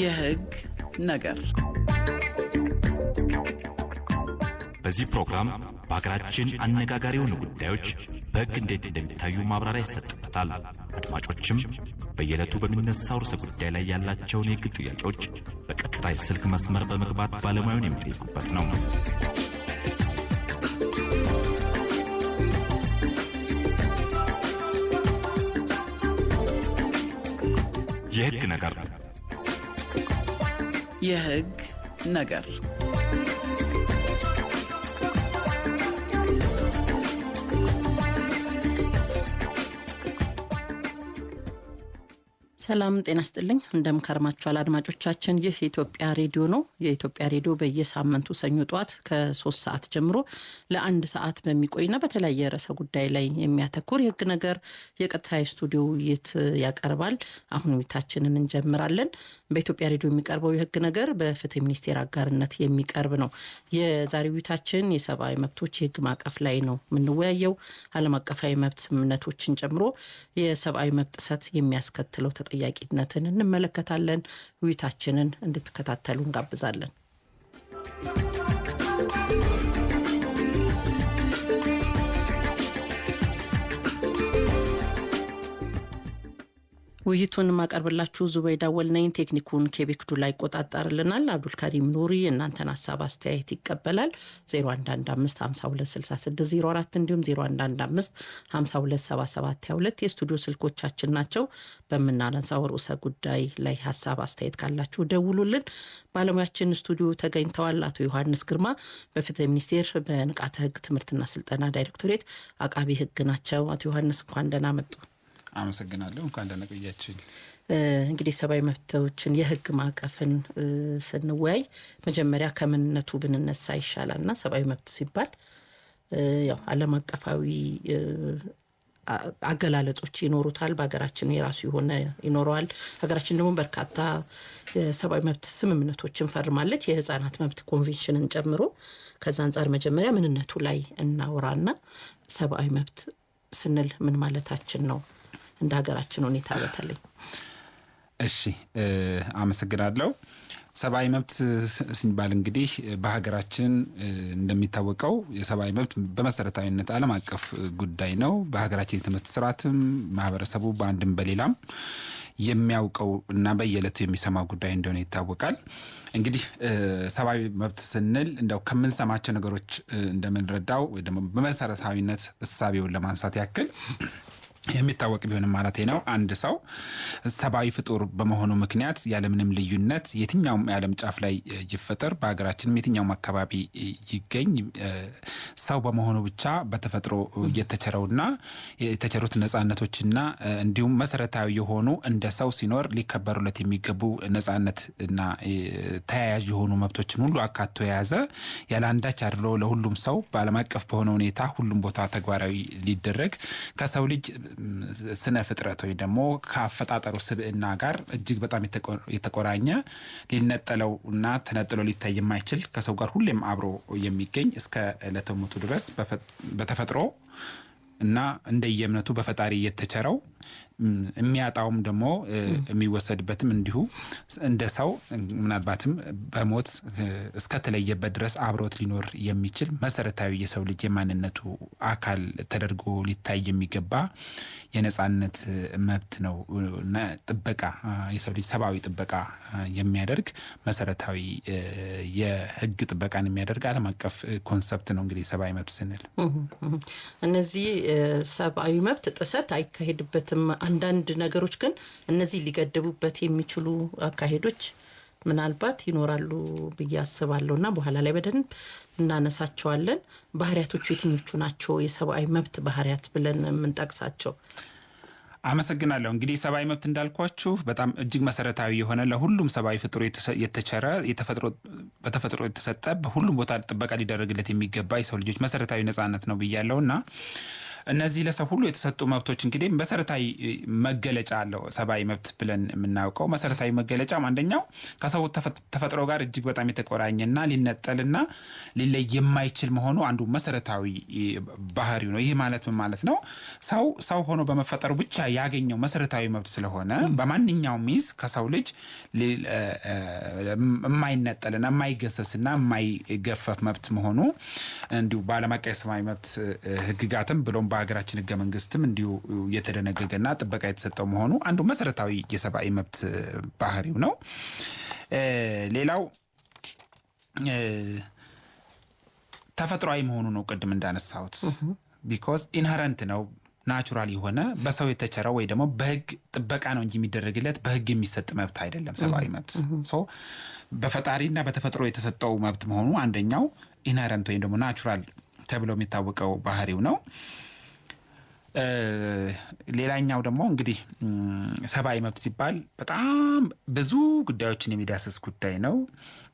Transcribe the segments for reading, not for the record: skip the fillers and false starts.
የህግ ነገር በዚህ ፕሮግራም በአገራችን አነጋጋሪ የሆኑ ጉዳዮች በህግ እንዴት እንደሚታዩ ማብራሪያ ይሰጥበታል። አድማጮችም በየዕለቱ በሚነሳው ርዕሰ ጉዳይ ላይ ያላቸውን የህግ ጥያቄዎች በቀጥታ የስልክ መስመር በመግባት ባለሙያውን የሚጠይቁበት ነው። የህግ ነገር የህግ ነገር ሰላም ጤና ይስጥልኝ እንደምከርማችኋል አድማጮቻችን። ይህ የኢትዮጵያ ሬዲዮ ነው። የኢትዮጵያ ሬዲዮ በየሳምንቱ ሰኞ ጧት ከ3 ሰዓት ጀምሮ ለ1 ሰዓት በሚቆይና በተለያየ ርዕሰ ጉዳይ ላይ የሚያተኩር የህግ ነገር የቀጥታ ስቱዲዮ ውይይት ያቀርባል። አሁን ውይይታችንን እንጀምራለን። በኢትዮጵያ ሬዲዮ የሚቀርበው የህግ ነገር በፍትህ ሚኒስቴር አጋርነት የሚቀርብ ነው። የዛሬው ውይይታችን የሰብአዊ መብቶች የህግ ማዕቀፍ ላይ ነው የምንወያየው። ዓለም አቀፋዊ መብት ስምምነቶችን ጨምሮ የሰብአዊ መብት ጥሰት የሚያስከትለው ተጠያቂነትን እንመለከታለን። ውይይታችንን እንድትከታተሉ እንጋብዛለን። ውይይቱን ማቀርብላችሁ ዙበይዳ ወልነኝ፣ ቴክኒኩን ኬቤክዱ ላይ ቆጣጣርልናል። አብዱል ከሪም ኑሪ እናንተን ሐሳብ አስተያየት ይቀበላል። 0115526604 እንዲሁም 0115527722 የስቱዲዮ ስልኮቻችን ናቸው። በመናነሳው ርዕሰ ጉዳይ ላይ ሐሳብ አስተያየት ካላችሁ ደውሉልን። ባለሙያችን ስቱዲዮ ተገኝተዋል። አቶ ዮሐንስ ግርማ በፍትህ ሚኒስቴር በንቃተ ህግ ትምህርትና ስልጠና ዳይሬክቶሬት አቃቢ ህግ ናቸው። አቶ ዮሐንስ እንኳን ደህና መጡ። አመሰግናለሁ። እንኳን ደህና ቆያችሁ። እንግዲህ ሰብአዊ መብቶችን የህግ ማዕቀፍን ስንወያይ መጀመሪያ ከምንነቱ ብንነሳ ይሻላልና ሰብአዊ መብት ሲባል ያው ዓለም አቀፋዊ አገላለጾች ይኖሩታል። በሀገራችን የራሱ የሆነ ይኖረዋል። ሀገራችን ደግሞ በርካታ የሰብአዊ መብት ስምምነቶችን ፈርማለች፣ የህፃናት መብት ኮንቬንሽንን ጨምሮ። ከዛ አንጻር መጀመሪያ ምንነቱ ላይ እናወራና ሰብአዊ መብት ስንል ምን ማለታችን ነው እንደ ሀገራችን ሁኔታ በተለይ? እሺ አመሰግናለሁ። ሰብአዊ መብት ሲባል እንግዲህ በሀገራችን እንደሚታወቀው የሰብአዊ መብት በመሰረታዊነት ዓለም አቀፍ ጉዳይ ነው። በሀገራችን የትምህርት ስርዓትም ማህበረሰቡ በአንድም በሌላም የሚያውቀው እና በየዕለቱ የሚሰማው ጉዳይ እንደሆነ ይታወቃል። እንግዲህ ሰብአዊ መብት ስንል እንደው ከምንሰማቸው ነገሮች እንደምንረዳው ወይ ደግሞ በመሰረታዊነት እሳቤውን ለማንሳት ያክል የሚታወቅ ቢሆንም ማለት ነው አንድ ሰው ሰብአዊ ፍጡር በመሆኑ ምክንያት ያለምንም ልዩነት የትኛውም የዓለም ጫፍ ላይ ይፈጠር በሀገራችንም የትኛውም አካባቢ ይገኝ ሰው በመሆኑ ብቻ በተፈጥሮ የተቸረውና የተቸሩት ነጻነቶችና እንዲሁም መሰረታዊ የሆኑ እንደ ሰው ሲኖር ሊከበሩለት የሚገቡ ነጻነትና ተያያዥ የሆኑ መብቶችን ሁሉ አካቶ የያዘ ያለ አንዳች አድሎ ለሁሉም ሰው በዓለም አቀፍ በሆነ ሁኔታ ሁሉም ቦታ ተግባራዊ ሊደረግ ከሰው ልጅ ስነ ፍጥረት ወይ ደግሞ ከአፈጣጠሩ ስብዕና ጋር እጅግ በጣም የተቆራኘ ሊነጠለውና ተነጥሎ ሊታይ የማይችል ከሰው ጋር ሁሌም አብሮ የሚገኝ እስከ ዕለተ ሞቱ ድረስ በተፈጥሮ እና እንደየእምነቱ በፈጣሪ የተቸረው የሚያጣውም ደግሞ የሚወሰድበትም እንዲሁ እንደ ሰው ምናልባትም በሞት እስከተለየበት ድረስ አብሮት ሊኖር የሚችል መሰረታዊ የሰው ልጅ የማንነቱ አካል ተደርጎ ሊታይ የሚገባ የነጻነት መብት ነው እና ጥበቃ የሰው ልጅ ሰብአዊ ጥበቃ የሚያደርግ መሰረታዊ የህግ ጥበቃን የሚያደርግ ዓለም አቀፍ ኮንሰፕት ነው። እንግዲህ ሰብአዊ መብት ስንል እነዚህ ሰብአዊ መብት ጥሰት አይካሄድበትም። አንዳንድ ነገሮች ግን እነዚህ ሊገደቡበት የሚችሉ አካሄዶች ምናልባት ይኖራሉ ብዬ አስባለሁና በኋላ ላይ በደንብ እናነሳቸዋለን። ባህሪያቶቹ የትኞቹ ናቸው የሰብአዊ መብት ባህሪያት ብለን የምንጠቅሳቸው? አመሰግናለሁ። እንግዲህ ሰብአዊ መብት እንዳልኳችሁ በጣም እጅግ መሰረታዊ የሆነ ለሁሉም ሰብአዊ ፍጡር የተቸረ በተፈጥሮ የተሰጠ በሁሉም ቦታ ጥበቃ ሊደረግለት የሚገባ የሰው ልጆች መሰረታዊ ነጻነት ነው ብያለሁና እነዚህ ለሰው ሁሉ የተሰጡ መብቶች እንግዲህ መሰረታዊ መገለጫ አለው ሰብአዊ መብት ብለን የምናውቀው መሰረታዊ መገለጫ አንደኛው ከሰው ተፈጥሮ ጋር እጅግ በጣም የተቆራኘና ሊነጠልና ሊለይ የማይችል መሆኑ አንዱ መሰረታዊ ባህሪው ነው። ይህ ማለት ምን ማለት ነው? ሰው ሆኖ በመፈጠሩ ብቻ ያገኘው መሰረታዊ መብት ስለሆነ በማንኛውም ሚዝ ከሰው ልጅ የማይነጠልና የማይገሰስና የማይገፈፍ መብት መሆኑ እንዲሁ በዓለም አቀፍ ሰብአዊ መብት ህግጋትም ብሎም በሀገራችን ህገ መንግስትም እንዲሁ የተደነገገና ጥበቃ የተሰጠው መሆኑ አንዱ መሰረታዊ የሰብአዊ መብት ባህሪው ነው። ሌላው ተፈጥሯዊ መሆኑ ነው። ቅድም እንዳነሳሁት because inherent ነው ናቹራል የሆነ በሰው የተቸረው ወይ ደግሞ በህግ ጥበቃ ነው እንጂ የሚደረግለት በህግ የሚሰጥ መብት አይደለም ሰብአዊ መብት። በፈጣሪና በተፈጥሮ የተሰጠው መብት መሆኑ አንደኛው ኢንሄረንት ወይ ደግሞ ናቹራል ተብሎ የሚታወቀው ባህሪው ነው። ሌላኛው ደግሞ እንግዲህ ሰብአዊ መብት ሲባል በጣም ብዙ ጉዳዮችን የሚዳስስ ጉዳይ ነው።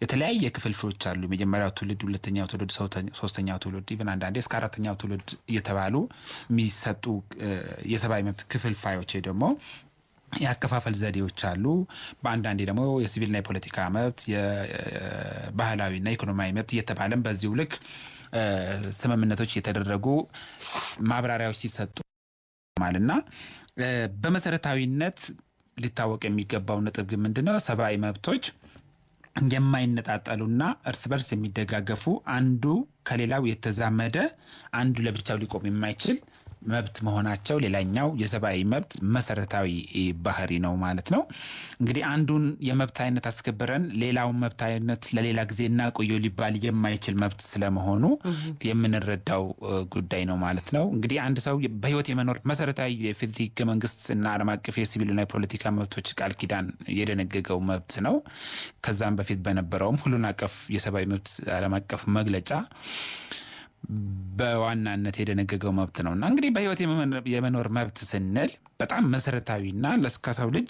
የተለያየ ክፍልፍሎች አሉ። የመጀመሪያው ትውልድ፣ ሁለተኛው ትውልድ፣ ሶስተኛው ትውልድ ኢቭን አንዳንዴ እስከ አራተኛው ትውልድ እየተባሉ የሚሰጡ የሰብአዊ መብት ክፍልፋዮች ደግሞ ያከፋፈል ዘዴዎች አሉ። በአንዳንዴ ደግሞ የሲቪልና የፖለቲካ መብት፣ የባህላዊና ኢኮኖሚያዊ መብት እየተባለም በዚሁ ልክ ስምምነቶች የተደረጉ ማብራሪያዎች ሲሰጡ ማለትና በመሰረታዊነት ሊታወቅ የሚገባው ነጥብ ግን ምንድነው? ሰብአዊ መብቶች የማይነጣጠሉና እርስ በርስ የሚደጋገፉ አንዱ ከሌላው የተዛመደ አንዱ ለብቻው ሊቆም የማይችል መብት መሆናቸው ሌላኛው የሰብአዊ መብት መሰረታዊ ባህሪ ነው ማለት ነው። እንግዲህ አንዱን የመብት አይነት አስከብረን ሌላውን መብት አይነት ለሌላ ጊዜ እናቆየው ሊባል የማይችል መብት ስለመሆኑ የምንረዳው ጉዳይ ነው ማለት ነው። እንግዲህ አንድ ሰው በህይወት የመኖር መሰረታዊ የፌዴራል ህገ መንግስትና ዓለም አቀፍ የሲቪልና የፖለቲካ መብቶች ቃል ኪዳን የደነገገው መብት ነው። ከዛም በፊት በነበረውም ሁሉን አቀፍ የሰብአዊ መብት ዓለም አቀፍ መግለጫ በዋናነት የደነገገው መብት ነውና እንግዲህ በህይወት የመኖር መብት ስንል በጣም መሰረታዊና ለሰው ልጅ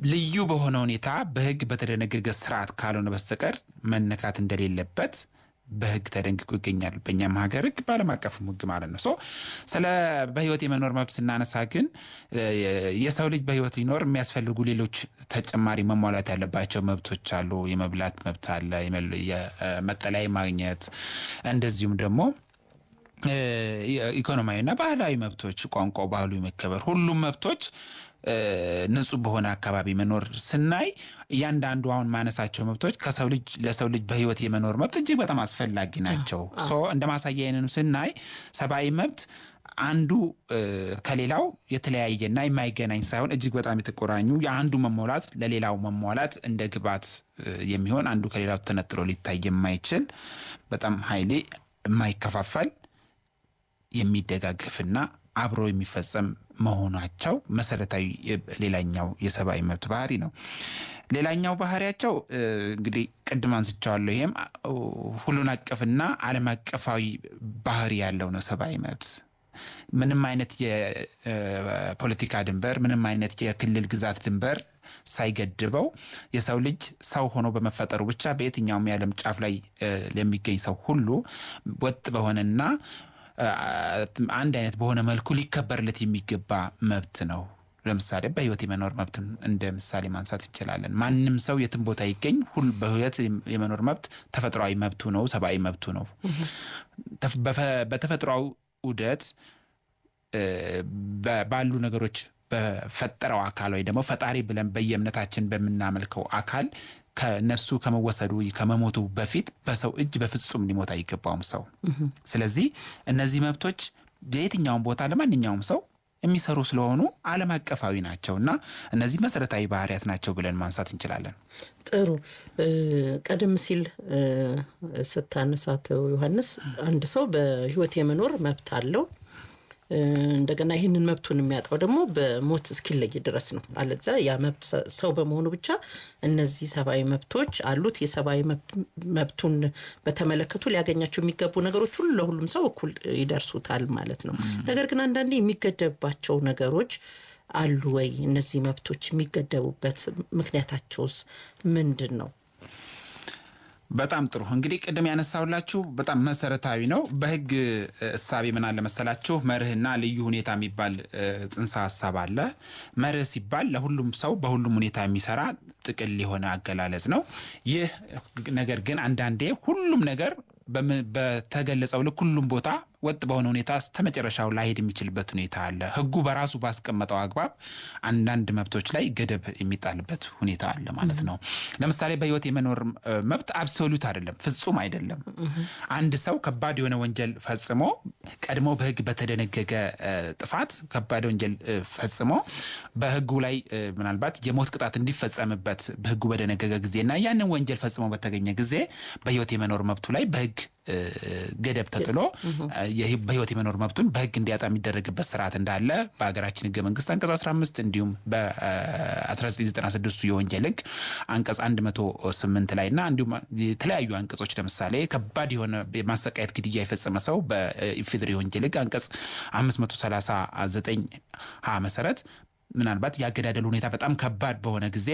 ልዩ በሆነ ሁኔታ በህግ በተደነገገ ስርዓት ካልሆነ በስተቀር መነካት እንደሌለበት በህግ ተደንግጎ ይገኛል። በእኛም ሀገር ህግ በዓለም አቀፍ ህግ ማለት ነው። ስለ በህይወት የመኖር መብት ስናነሳ ግን የሰው ልጅ በህይወት ሊኖር የሚያስፈልጉ ሌሎች ተጨማሪ መሟላት ያለባቸው መብቶች አሉ። የመብላት መብት አለ፣ የመጠለያ ማግኘት፣ እንደዚሁም ደግሞ ኢኮኖሚያዊና ባህላዊ መብቶች፣ ቋንቋው ባህሉ መከበር፣ ሁሉም መብቶች ንጹህ በሆነ አካባቢ መኖር ስናይ እያንዳንዱ አሁን ማነሳቸው መብቶች ከሰው ልጅ ለሰው ልጅ በህይወት የመኖር መብት እጅግ በጣም አስፈላጊ ናቸው። እንደ ማሳያ ይሄንን ስናይ ሰብአዊ መብት አንዱ ከሌላው የተለያየና የማይገናኝ ሳይሆን እጅግ በጣም የተቆራኙ የአንዱ መሟላት ለሌላው መሟላት እንደ ግብዓት የሚሆን አንዱ ከሌላው ተነጥሎ ሊታይ የማይችል በጣም ኃይሌ የማይከፋፈል የሚደጋገፍና አብሮ የሚፈጸም መሆናቸው መሰረታዊ ሌላኛው የሰብአዊ መብት ባህሪ ነው። ሌላኛው ባህሪያቸው እንግዲህ ቅድም አንስቻለሁ። ይሄም ሁሉን አቀፍና ዓለም አቀፋዊ ባህሪ ያለው ነው ሰብአዊ መብት። ምንም አይነት የፖለቲካ ድንበር፣ ምንም አይነት የክልል ግዛት ድንበር ሳይገድበው የሰው ልጅ ሰው ሆኖ በመፈጠሩ ብቻ በየትኛውም የዓለም ጫፍ ላይ ለሚገኝ ሰው ሁሉ ወጥ በሆነና አንድ አይነት በሆነ መልኩ ሊከበርለት የሚገባ መብት ነው። ለምሳሌ በህይወት የመኖር መብትን እንደ ምሳሌ ማንሳት እንችላለን። ማንም ሰው የትም ቦታ ይገኝ ሁሉ በህይወት የመኖር መብት ተፈጥሯዊ መብቱ ነው፣ ሰብአዊ መብቱ ነው። በተፈጥሯዊ ዑደት ባሉ ነገሮች በፈጠረው አካል ወይ ደግሞ ፈጣሪ ብለን በየእምነታችን በምናመልከው አካል ከነፍሱ ከመወሰዱ ከመሞቱ በፊት በሰው እጅ በፍጹም ሊሞት አይገባውም ሰው። ስለዚህ እነዚህ መብቶች በየትኛውም ቦታ ለማንኛውም ሰው የሚሰሩ ስለሆኑ ዓለም አቀፋዊ ናቸውና እነዚህ መሰረታዊ ባህሪያት ናቸው ብለን ማንሳት እንችላለን። ጥሩ። ቀደም ሲል ስታነሳት ዮሐንስ አንድ ሰው በህይወት የመኖር መብት አለው። እንደገና ይህንን መብቱን የሚያጣው ደግሞ በሞት እስኪለይ ድረስ ነው። አለዛ ያ መብት ሰው በመሆኑ ብቻ እነዚህ ሰብአዊ መብቶች አሉት። የሰብአዊ መብቱን በተመለከቱ ሊያገኛቸው የሚገቡ ነገሮች ሁሉ ለሁሉም ሰው እኩል ይደርሱታል ማለት ነው። ነገር ግን አንዳንዴ የሚገደባቸው ነገሮች አሉ ወይ? እነዚህ መብቶች የሚገደቡበት ምክንያታቸውስ ምንድን ነው? በጣም ጥሩ እንግዲህ ቅድም ያነሳውላችሁ በጣም መሰረታዊ ነው። በህግ እሳቤ ምን አለ መሰላችሁ መርህና ልዩ ሁኔታ የሚባል ጽንሰ ሐሳብ አለ። መርህ ሲባል ለሁሉም ሰው በሁሉም ሁኔታ የሚሰራ ጥቅል የሆነ አገላለጽ ነው። ይህ ነገር ግን አንዳንዴ ሁሉም ነገር በተገለጸው ልክ ሁሉም ቦታ ወጥ በሆነ ሁኔታ ተመጨረሻው ላይሄድ የሚችልበት ሁኔታ አለ። ህጉ በራሱ ባስቀመጠው አግባብ አንዳንድ መብቶች ላይ ገደብ የሚጣልበት ሁኔታ አለ ማለት ነው። ለምሳሌ በህይወት የመኖር መብት አብሶሉት አይደለም፣ ፍጹም አይደለም። አንድ ሰው ከባድ የሆነ ወንጀል ፈጽሞ ቀድሞ በህግ በተደነገገ ጥፋት ከባድ ወንጀል ፈጽሞ በህጉ ላይ ምናልባት የሞት ቅጣት እንዲፈጸምበት በህጉ በደነገገ ጊዜና ያንን ወንጀል ፈጽሞ በተገኘ ጊዜ በህይወት የመኖር መብቱ ላይ በህግ ገደብ ተጥሎ በህይወት የመኖር መብቱን በህግ እንዲያጣ የሚደረግበት ስርዓት እንዳለ በሀገራችን ህገ መንግስት አንቀጽ 15 እንዲሁም በ1996 የወንጀል ህግ አንቀጽ 108 ላይና እንዲሁም የተለያዩ አንቀጾች ለምሳሌ ከባድ የሆነ ማሰቃየት ግድያ የፈጸመ ሰው በኢፌዴሪ ወንጀል ህግ አንቀጽ 539 መሰረት ምናልባት ያገዳደል ሁኔታ በጣም ከባድ በሆነ ጊዜ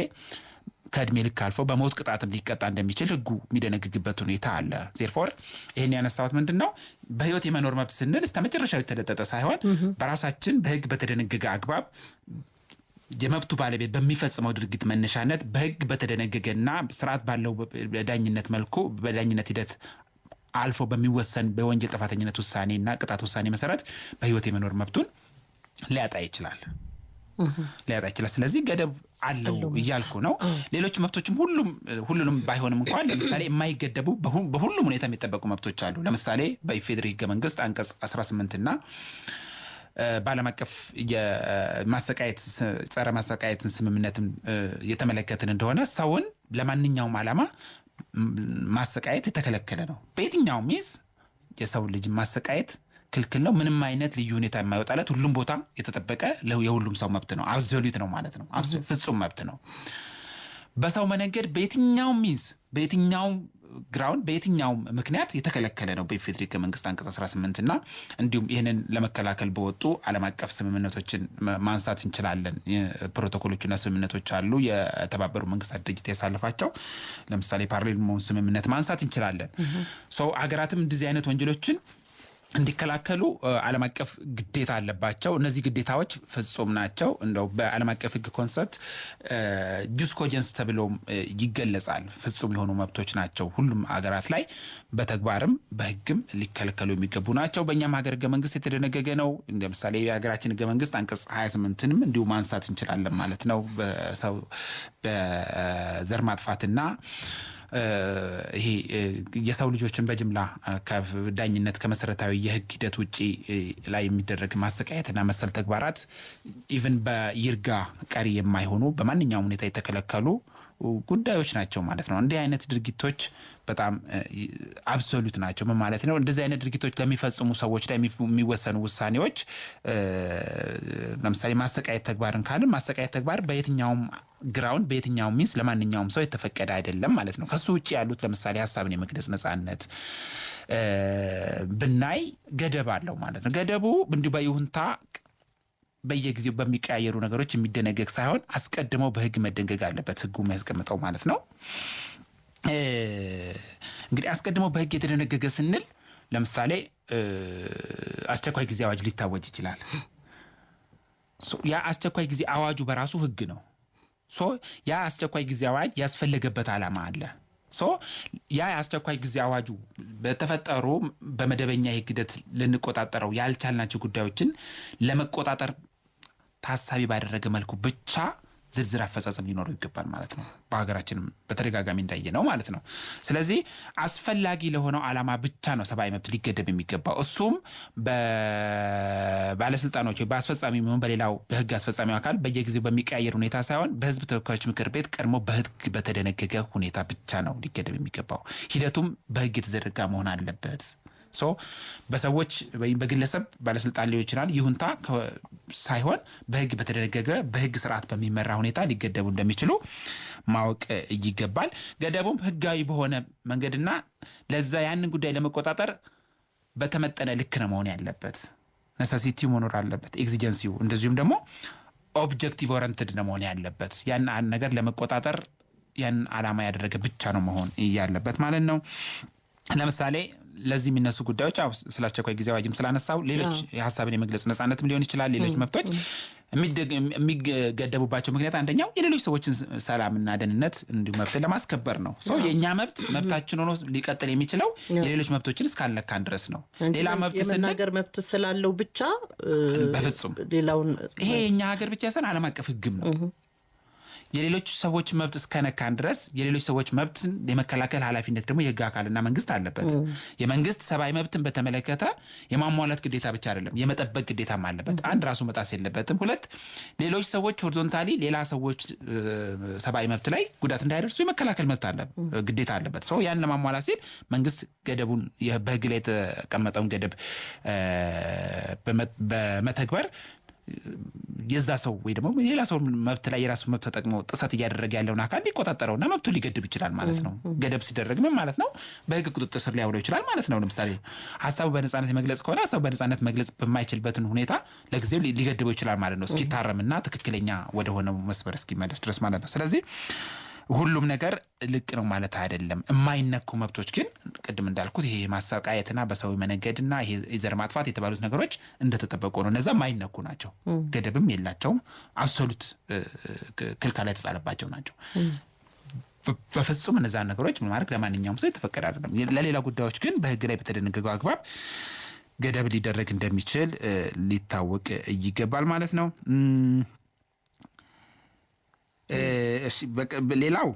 ከእድሜ ልክ አልፎ በሞት ቅጣትም ሊቀጣ እንደሚችል ህጉ የሚደነግግበት ሁኔታ አለ። ዜርፎር ይሄን ያነሳሁት ምንድነው በህይወት የመኖር መብት ስንል እስከመጨረሻው የተለጠጠ ሳይሆን በራሳችን በህግ በተደነገገ አግባብ የመብቱ ባለቤት በሚፈጽመው ድርጊት መነሻነት በህግ በተደነገገና ስርዓት ባለው በዳኝነት መልኩ በዳኝነት ሂደት አልፎ በሚወሰን በወንጀል ጥፋተኝነት ውሳኔና ቅጣት ውሳኔ መሰረት በህይወት የመኖር መብቱን ሊያጣ ይችላል። ስለዚህ ገደብ አለው እያልኩ ነው። ሌሎች መብቶችም ሁሉንም ባይሆንም እንኳን ለምሳሌ የማይገደቡ በሁሉም ሁኔታ የሚጠበቁ መብቶች አሉ። ለምሳሌ በኢፌዴሪ ህገ መንግስት አንቀጽ 18 እና በዓለም አቀፍ የማሰቃየት ጸረ ማሰቃየትን ስምምነትን የተመለከትን እንደሆነ ሰውን ለማንኛውም ዓላማ ማሰቃየት የተከለከለ ነው። በየትኛውም ሚዝ የሰው ልጅ ማሰቃየት ክልክል ነው። ምንም አይነት ልዩ ሁኔታ የማይወጣለት ሁሉም ቦታ የተጠበቀ የሁሉም ሰው መብት ነው። አብሶሉት ነው ማለት ነው። ፍጹም መብት ነው። በሰው መነገድ በየትኛው ሚንስ በየትኛው ግራውንድ በየትኛው ምክንያት የተከለከለ ነው በኢፌዴሪ ህገ መንግስት አንቀጽ 18 እና እንዲሁም ይህንን ለመከላከል በወጡ ዓለም አቀፍ ስምምነቶችን ማንሳት እንችላለን። ፕሮቶኮሎችና ስምምነቶች አሉ የተባበሩ መንግስታት ድርጅት ያሳለፋቸው። ለምሳሌ ፓርላማውን ስምምነት ማንሳት እንችላለን። ሀገራትም እንደዚህ አይነት ወንጀሎችን እንዲከላከሉ ዓለም አቀፍ ግዴታ አለባቸው። እነዚህ ግዴታዎች ፍጹም ናቸው። እንደው በዓለም አቀፍ ህግ ኮንሰፕት ጁስ ኮጀንስ ተብሎ ይገለጻል። ፍጹም የሆኑ መብቶች ናቸው። ሁሉም ሀገራት ላይ በተግባርም በህግም ሊከለከሉ የሚገቡ ናቸው። በእኛም ሀገር ህገ መንግስት የተደነገገ ነው። ለምሳሌ የሀገራችን ህገ መንግስት አንቀጽ 28ንም እንዲሁ ማንሳት እንችላለን ማለት ነው። በሰው በዘር ማጥፋትና ይሄ የሰው ልጆችን በጅምላ ከዳኝነት ከመሰረታዊ የህግ ሂደት ውጪ ላይ የሚደረግ ማሰቃየትና መሰል ተግባራት ኢቭን በይርጋ ቀሪ የማይሆኑ በማንኛውም ሁኔታ የተከለከሉ ጉዳዮች ናቸው ማለት ነው። እንዲህ አይነት ድርጊቶች በጣም አብሶሉት ናቸው ማለት ነው። እንደዚህ አይነት ድርጊቶች ለሚፈጽሙ ሰዎች ላይ የሚወሰኑ ውሳኔዎች ለምሳሌ ማሰቃየት ተግባርን ካልን ማሰቃየት ተግባር በየትኛውም ግራውንድ በየትኛውም ሚንስ ለማንኛውም ሰው የተፈቀደ አይደለም ማለት ነው። ከሱ ውጪ ያሉት ለምሳሌ ሐሳብን የመግለጽ ነጻነት ብናይ ገደብ አለው ማለት ነው። ገደቡ እንዲሁ በይሁንታ በየጊዜው በሚቀያየሩ ነገሮች የሚደነገግ ሳይሆን አስቀድመው በህግ መደንገግ አለበት ህጉ የሚያስቀምጠው ማለት ነው። እንግዲህ አስቀድመው በህግ የተደነገገ ስንል ለምሳሌ አስቸኳይ ጊዜ አዋጅ ሊታወጅ ይችላል። ያ አስቸኳይ ጊዜ አዋጁ በራሱ ህግ ነው። ያ አስቸኳይ ጊዜ አዋጅ ያስፈለገበት ዓላማ አለ። ያ አስቸኳይ ጊዜ አዋጁ በተፈጠሩ በመደበኛ የህግ ሂደት ልንቆጣጠረው ያልቻልናቸው ጉዳዮችን ለመቆጣጠር ታሳቢ ባደረገ መልኩ ብቻ ዝርዝር አፈጻጸም ሊኖረው ይገባል ማለት ነው። በሀገራችንም በተደጋጋሚ እንዳየነው ማለት ነው። ስለዚህ አስፈላጊ ለሆነው ዓላማ ብቻ ነው ሰብአዊ መብት ሊገደብ የሚገባው። እሱም በባለስልጣኖች በአስፈጻሚ ሆን በሌላው በህግ አስፈጻሚው አካል በየጊዜው በሚቀያየር ሁኔታ ሳይሆን በህዝብ ተወካዮች ምክር ቤት ቀድሞ በህግ በተደነገገ ሁኔታ ብቻ ነው ሊገደብ የሚገባው። ሂደቱም በህግ የተዘረጋ መሆን አለበት። በሰዎች ወይም በግለሰብ ባለስልጣን ሊሆን ይችላል ይሁንታ ሳይሆን በህግ በተደነገገ በህግ ስርዓት በሚመራ ሁኔታ ሊገደቡ እንደሚችሉ ማወቅ ይገባል። ገደቡም ህጋዊ በሆነ መንገድና ለዛ ያንን ጉዳይ ለመቆጣጠር በተመጠነ ልክ ነው መሆን ያለበት። ነሰሲቲው መኖር አለበት፣ ኤግዚጀንሲው እንደዚሁም ደግሞ ኦብጀክቲቭ ኦሪየንትድ ነው መሆን ያለበት። ያን ነገር ለመቆጣጠር ያን ዓላማ ያደረገ ብቻ ነው መሆን ያለበት ማለት ነው። ለምሳሌ ለዚህ የሚነሱ ጉዳዮች ስለ አስቸኳይ ጊዜ አዋጅም ስላነሳው ሌሎች የሐሳብን የመግለጽ ነጻነትም ሊሆን ይችላል። ሌሎች መብቶች የሚገደቡባቸው ምክንያት አንደኛው የሌሎች ሰዎችን ሰላምና ደህንነት እንዲሁ መብት ለማስከበር ነው። የኛ መብታችን ሆኖ ሊቀጥል የሚችለው የሌሎች መብቶችን እስካልነካን ድረስ ነው። ሌላ መብት የመናገር መብት ስላለው ብቻ በፍጹም ሌላውን ይሄ የኛ ሀገር ብቻ ሳይሆን ዓለም አቀፍ ሕግም ነው። የሌሎች ሰዎች መብት እስከነካን ድረስ የሌሎች ሰዎች መብትን የመከላከል ኃላፊነት ደግሞ የሕግ አካልና መንግስት አለበት። የመንግስት ሰብአዊ መብትን በተመለከተ የማሟላት ግዴታ ብቻ አይደለም፣ የመጠበቅ ግዴታም አለበት። አንድ ራሱ መጣስ የለበትም። ሁለት ሌሎች ሰዎች ሆሪዞንታሊ ሌላ ሰዎች ሰብአዊ መብት ላይ ጉዳት እንዳይደርሱ የመከላከል መብት ግዴታ አለበት። ያን ለማሟላት ሲል መንግስት ገደቡን በሕግ ላይ የተቀመጠውን ገደብ በመተግበር የዛ ሰው ወይ ደግሞ ሌላ ሰው መብት ላይ የራሱ መብት ተጠቅሞ ጥሰት እያደረገ ያለውን አካል ሊቆጣጠረውና መብቱን ሊገድብ ይችላል ማለት ነው። ገደብ ሲደረግ ምን ማለት ነው? በሕግ ቁጥጥር ስር ሊያውለው ይችላል ማለት ነው። ለምሳሌ ሀሳቡ በነጻነት የመግለጽ ከሆነ ሀሳቡ በነጻነት መግለጽ በማይችልበትን ሁኔታ ለጊዜው ሊገድበው ይችላል ማለት ነው፣ እስኪታረምና ትክክለኛ ወደ ሆነው መስመር እስኪመለስ ድረስ ማለት ነው። ስለዚህ ሁሉም ነገር ልቅ ነው ማለት አይደለም። የማይነኩ መብቶች ግን ቅድም እንዳልኩት ይሄ ማሰቃየትና በሰው መነገድና ይሄ የዘር ማጥፋት የተባሉት ነገሮች እንደተጠበቁ ነው። እነዛ የማይነኩ ናቸው፣ ገደብም የላቸውም፣ አብሶሉት ክልከላ የተጣለባቸው ናቸው። በፍጹም እነዛን ነገሮች ማድረግ ለማንኛውም ሰው የተፈቀደ አይደለም። ለሌላ ጉዳዮች ግን በሕግ ላይ በተደነገገው አግባብ ገደብ ሊደረግ እንደሚችል ሊታወቅ ይገባል ማለት ነው። ሌላው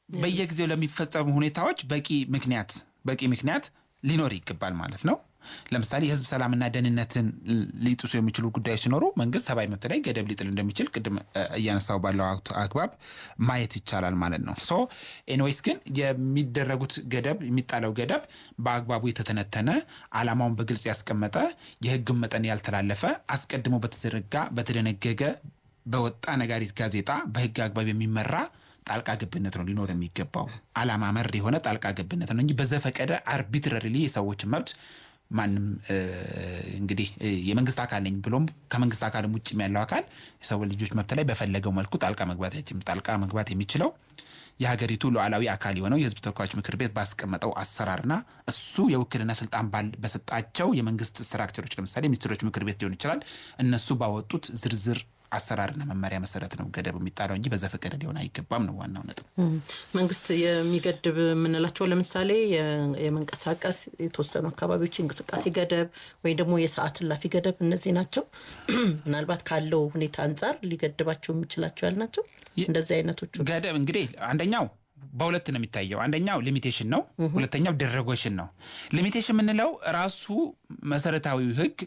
በየጊዜው ለሚፈጸሙ ሁኔታዎች በቂ ምክንያት ሊኖር ይገባል ማለት ነው። ለምሳሌ የህዝብ ሰላምና ደህንነትን ሊጥሱ የሚችሉ ጉዳዮች ሲኖሩ መንግስት ሰብአዊ መብት ላይ ገደብ ሊጥል እንደሚችል ቅድም እያነሳው ባለው አግባብ ማየት ይቻላል ማለት ነው። ኤኒዌይስ ግን የሚጣለው ገደብ በአግባቡ የተተነተነ ዓላማውን በግልጽ ያስቀመጠ የህግን መጠን ያልተላለፈ አስቀድሞ በተደነገገ በወጣ ነጋሪት ጋዜጣ በህግ አግባብ የሚመራ ጣልቃ ገብነት ነው ሊኖር የሚገባው። ዓላማ መር የሆነ ጣልቃ ገብነት ነው እንጂ በዘፈቀደ አርቢትራሪሊ የሰዎችን መብት ማንም እንግዲህ የመንግስት አካል ነኝ ብሎም ከመንግስት አካልም ውጭ ያለው አካል የሰው ልጆች መብት ላይ በፈለገው መልኩ ጣልቃ መግባት የሚችለው የሀገሪቱ ሉዓላዊ አካል የሆነው የህዝብ ተወካዮች ምክር ቤት ባስቀመጠው አሰራርና እሱ የውክልና ስልጣን በሰጣቸው የመንግስት ስትራክቸሮች ለምሳሌ ሚኒስትሮች ምክር ቤት ሊሆን ይችላል እነሱ ባወጡት ዝርዝር አሰራርና መመሪያ መሰረት ነው ገደብ የሚጣለው እንጂ በዘፈቀደ ሊሆን አይገባም ነው ዋናው ነጥብ። መንግስት የሚገድብ የምንላቸው ለምሳሌ የመንቀሳቀስ የተወሰኑ አካባቢዎች እንቅስቃሴ ገደብ ወይ ደግሞ የሰዓት እላፊ ገደብ እነዚህ ናቸው። ምናልባት ካለው ሁኔታ አንጻር ሊገድባቸው የሚችላቸው ያልናቸው እንደዚህ አይነቶቹ ገደብ እንግዲህ አንደኛው በሁለት ነው የሚታየው። አንደኛው ሊሚቴሽን ነው፣ ሁለተኛው ዲሮጌሽን ነው። ሊሚቴሽን የምንለው ራሱ መሰረታዊ ህግ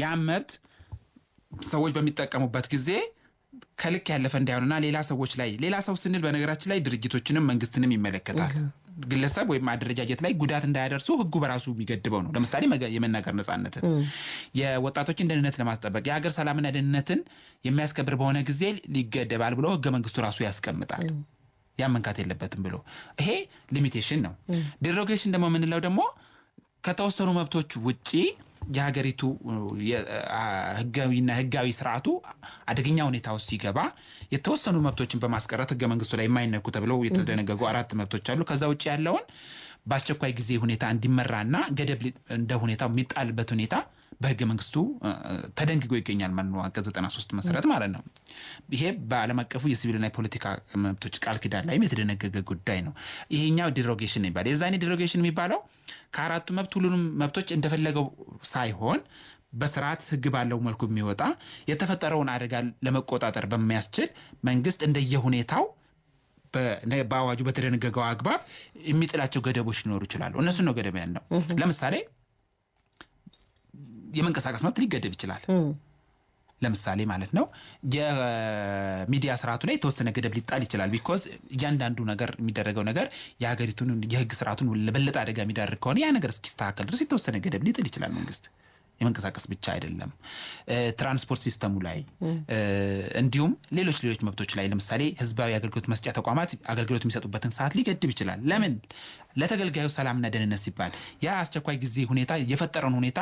ያን መብት ሰዎች በሚጠቀሙበት ጊዜ ከልክ ያለፈ እንዳይሆንና ሌላ ሰው ስንል በነገራችን ላይ ድርጅቶችንም መንግስትንም ይመለከታል። ግለሰብ ወይም አደረጃጀት ላይ ጉዳት እንዳያደርሱ ህጉ በራሱ የሚገድበው ነው። ለምሳሌ የመናገር ነጻነትን፣ የወጣቶችን ደህንነት ለማስጠበቅ የሀገር ሰላምና ደህንነትን የሚያስከብር በሆነ ጊዜ ሊገደባል ብሎ ህገ መንግስቱ ራሱ ያስቀምጣል። ያ መንካት የለበትም ብሎ ይሄ ሊሚቴሽን ነው። ዲሮጌሽን ደግሞ የምንለው ደግሞ ከተወሰኑ መብቶች ውጪ የሀገሪቱ ህጋዊ ስርዓቱ አደገኛ ሁኔታ ውስጥ ሲገባ የተወሰኑ መብቶችን በማስቀረት ህገ መንግስቱ ላይ የማይነኩ ተብለው የተደነገጉ 4 መብቶች አሉ። ከዛ ውጪ ያለውን በአስቸኳይ ጊዜ ሁኔታ እንዲመራና ገደብ እንደ ሁኔታው የሚጣልበት ሁኔታ በህገ መንግስቱ ተደንግጎ ይገኛል ማለት ነው። አንቀጽ 93 መሰረት ማለት ነው። ይሄ በዓለም አቀፉ የሲቪልና የፖለቲካ መብቶች ቃል ኪዳን ላይ የተደነገገ ጉዳይ ነው። ይሄኛው ዲሮጌሽን ይባላል። የዛኔ ዲሮጌሽን የሚባለው ከአራቱ መብት ሁሉንም መብቶች እንደፈለገው ሳይሆን በስርዓት ህግ ባለው መልኩ የሚወጣ የተፈጠረውን አደጋ ለመቆጣጠር በሚያስችል መንግስት እንደየሁኔታው በአዋጁ በተደነገገው አግባብ የሚጥላቸው ገደቦች ሊኖሩ ይችላሉ። እነሱ ነው ገደብ ያለው። ለምሳሌ የመንቀሳቀስ መብት ሊገደብ ይችላል። ለምሳሌ ማለት ነው የሚዲያ ስርዓቱ ላይ የተወሰነ ገደብ ሊጣል ይችላል። ቢኮዝ እያንዳንዱ ነገር የሚደረገው ነገር የሀገሪቱን የህግ ስርዓቱን ለበለጠ አደጋ የሚዳርግ ከሆነ ያ ነገር እስኪስተካከል ድረስ የተወሰነ ገደብ ሊጥል ይችላል መንግስት። የመንቀሳቀስ ብቻ አይደለም፣ ትራንስፖርት ሲስተሙ ላይ እንዲሁም ሌሎች መብቶች ላይ ለምሳሌ ህዝባዊ አገልግሎት መስጫ ተቋማት አገልግሎት የሚሰጡበትን ሰዓት ሊገድብ ይችላል። ለምን? ለተገልጋዩ ሰላምና ደህንነት ሲባል ያ አስቸኳይ ጊዜ ሁኔታ የፈጠረውን ሁኔታ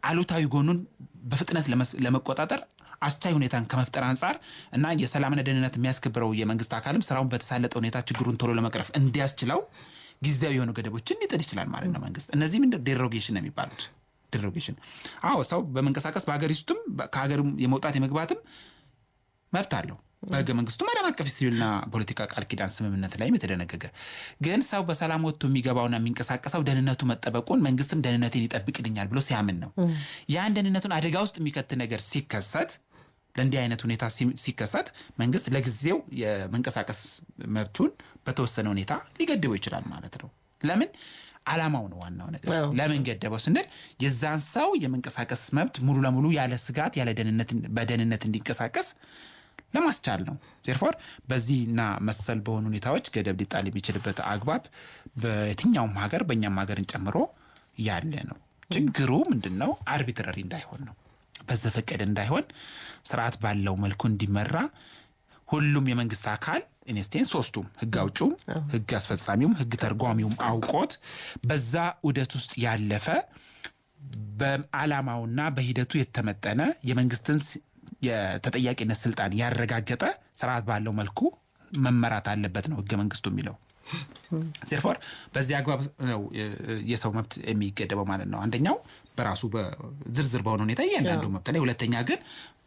አሉታዊ ጎኑን በፍጥነት ለመቆጣጠር አስቻይ ሁኔታን ከመፍጠር አንፃር እና የሰላምና ደህንነት የሚያስከብረው የመንግስት አካልም ስራውን በተሳለጠ ሁኔታ ችግሩን ቶሎ ለመቅረፍ እንዲያስችለው ጊዜያዊ የሆኑ ገደቦችን ሊጥል ይችላል ማለት ነው መንግስት። እነዚህ ምንድነው ዴሮጌሽን የሚባሉት? ዴሮጌሽን ሰው በመንቀሳቀስ በአገሪቱም ከሀገርም የመውጣት የመግባትም መብት አለው በህገ መንግስቱ ዓለም አቀፍ ሲቪልና ፖለቲካ ቃል ኪዳን ስምምነት ላይ የተደነገገ። ግን ሰው በሰላም ወጥቶ የሚገባውና የሚንቀሳቀሰው ደህንነቱ መጠበቁን መንግስትም ደህንነቴን ይጠብቅልኛል ብሎ ሲያምን ነው። ያን ደህንነቱን አደጋ ውስጥ የሚከት ነገር ሲከሰት ለእንዲህ አይነት ሁኔታ ሲከሰት መንግስት ለጊዜው የመንቀሳቀስ መብቱን በተወሰነ ሁኔታ ሊገድበው ይችላል ማለት ነው። ለምን? ዓላማው ነው ዋናው ነገር። ለምን ገደበው ስንል የዛን ሰው የመንቀሳቀስ መብት ሙሉ ለሙሉ ያለ ስጋት ያለ በደህንነት እንዲንቀሳቀስ ለማስቻል ነው። therefore በዚህና መሰል በሆኑ ሁኔታዎች ገደብ ሊጣል የሚችልበት አግባብ በየትኛውም ሀገር በእኛም ሀገርን ጨምሮ ያለ ነው። ችግሩ ምንድነው? አርቢትራሪ እንዳይሆን ነው። በዘፈቀደ እንዳይሆን ስርዓት ባለው መልኩ እንዲመራ ሁሉም የመንግስት አካል ኢንስቴንስ ሶስቱም ህግ አውጪውም ህግ አስፈጻሚውም ህግ ተርጓሚውም አውቆት በዛ ዑደት ውስጥ ያለፈ በዓላማውና በሂደቱ የተመጠነ የመንግስትን የተጠያቂነት ስልጣን ያረጋገጠ ስርዓት ባለው መልኩ መመራት አለበት ነው ህገ መንግስቱ የሚለው። therefore በዚህ አግባብ ነው የሰው መብት የሚገደበው ማለት ነው። አንደኛው በራሱ በዝርዝር በሆነ ሁኔታ እያንዳንዱ መብት ላይ፣ ሁለተኛ ግን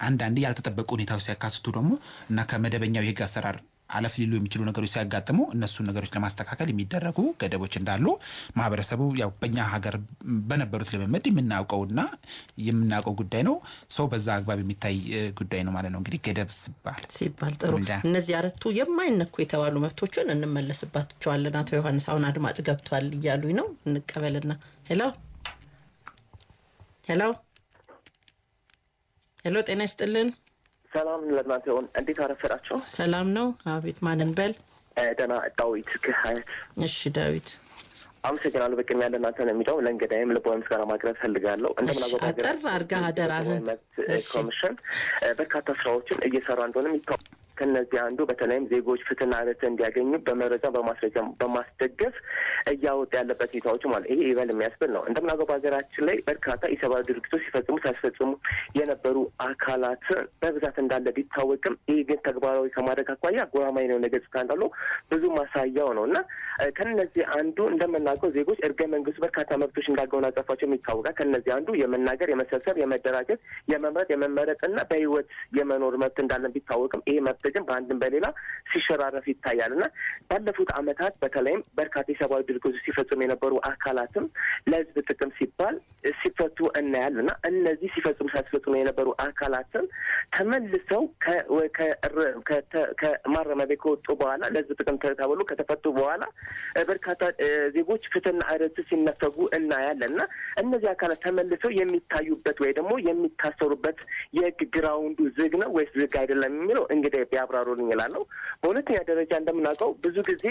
አንዳንድ ያልተጠበቁ ሁኔታዎች ሲያካስቱ ደግሞ እና ከመደበኛው የህግ አሰራር አለፍ ሊሉ የሚችሉ ነገሮች ሲያጋጥሙ እነሱን ነገሮች ለማስተካከል የሚደረጉ ገደቦች እንዳሉ ማህበረሰቡ ያው በእኛ ሀገር በነበሩት ልምምድ የምናውቀው ጉዳይ ነው። ሰው በዛ አግባብ የሚታይ ጉዳይ ነው ማለት ነው። እንግዲህ ገደብ ሲባል ጥሩ እነዚህ አራቱ የማይነኩ የተባሉ መብቶችን እንመለስባቸዋለን። አቶ ዮሐንስ አሁን አድማጭ ገብቷል እያሉኝ ነው። እንቀበልና ሄሎ ጤና ይስጥልን። ሰላም ለእናንተ ይሁን። እንዴት አረፈዳችሁ? ሰላም ነው። አቤት ማንን በል? ደና ዳዊት ከሀያት። እሺ ዳዊት አመሰግናለሁ። በቅድሚያ ለእናንተ ነው የሚለው ለእንግዳዬም ልባዊ ምስጋና ማቅረብ ፈልጋለሁ። እንደምናውቀው አደራ አደራህን ኮሚሽን በርካታ ስራዎችን እየሰራ እንደሆነ ይታወቃል። ከነዚህ አንዱ በተለይም ዜጎች ፍትህና ርትዕ እንዲያገኙ በመረጃ በማስረጃ በማስደገፍ እያወጣ ያለበት ሁኔታዎች ማለት ይሄ ይበል የሚያስብል ነው። እንደምናውቀው በሀገራችን ላይ በርካታ ኢሰብአዊ ድርጊቶች ሲፈጽሙ የነበሩ አካላት በብዛት እንዳለ ቢታወቅም ይህ ግን ተግባራዊ ከማድረግ አኳያ ጎራማይ ነው ገጽታ እንዳለው ብዙ ማሳያው ነው እና ከነዚህ አንዱ እንደምናውቀው ዜጎች ህገ መንግስቱ በርካታ መብቶች እንዳጎናጸፋቸው የሚታወቃል። ከነዚህ አንዱ የመናገር፣ የመሰብሰብ፣ የመደራጀት፣ የመምረጥ፣ የመመረጥና በህይወት የመኖር መብት እንዳለን ቢታወቅም ይሄ መብት ግን በአንድም በሌላ ሲሸራረፍ ይታያልና ባለፉት አመታት በተለይም በርካታ የሰብአዊ ድርጊቶች ሲፈጽሙ የነበሩ አካላትም ለህዝብ ጥቅም ሲባል ሲፈቱ እናያልና እነዚህ ሲፈጽሙ የነበሩ አካላትም ተመልሰው ከማረሚያ ቤት ከወጡ በኋላ ለህዝብ ጥቅም ተብሎ ከተፈቱ በኋላ በርካታ ዜጎች ፍትህና ርትዕ ሲነፈጉ እናያለንና እነዚህ አካላት ተመልሰው የሚታዩበት ወይ ደግሞ የሚታሰሩበት የህግ ግራውንዱ ዝግ ነው ወይስ ዝግ አይደለም የሚለው እንግዲህ ቢያብራሩልኝ እላለሁ። በሁለተኛ ደረጃ እንደምናውቀው ብዙ ጊዜ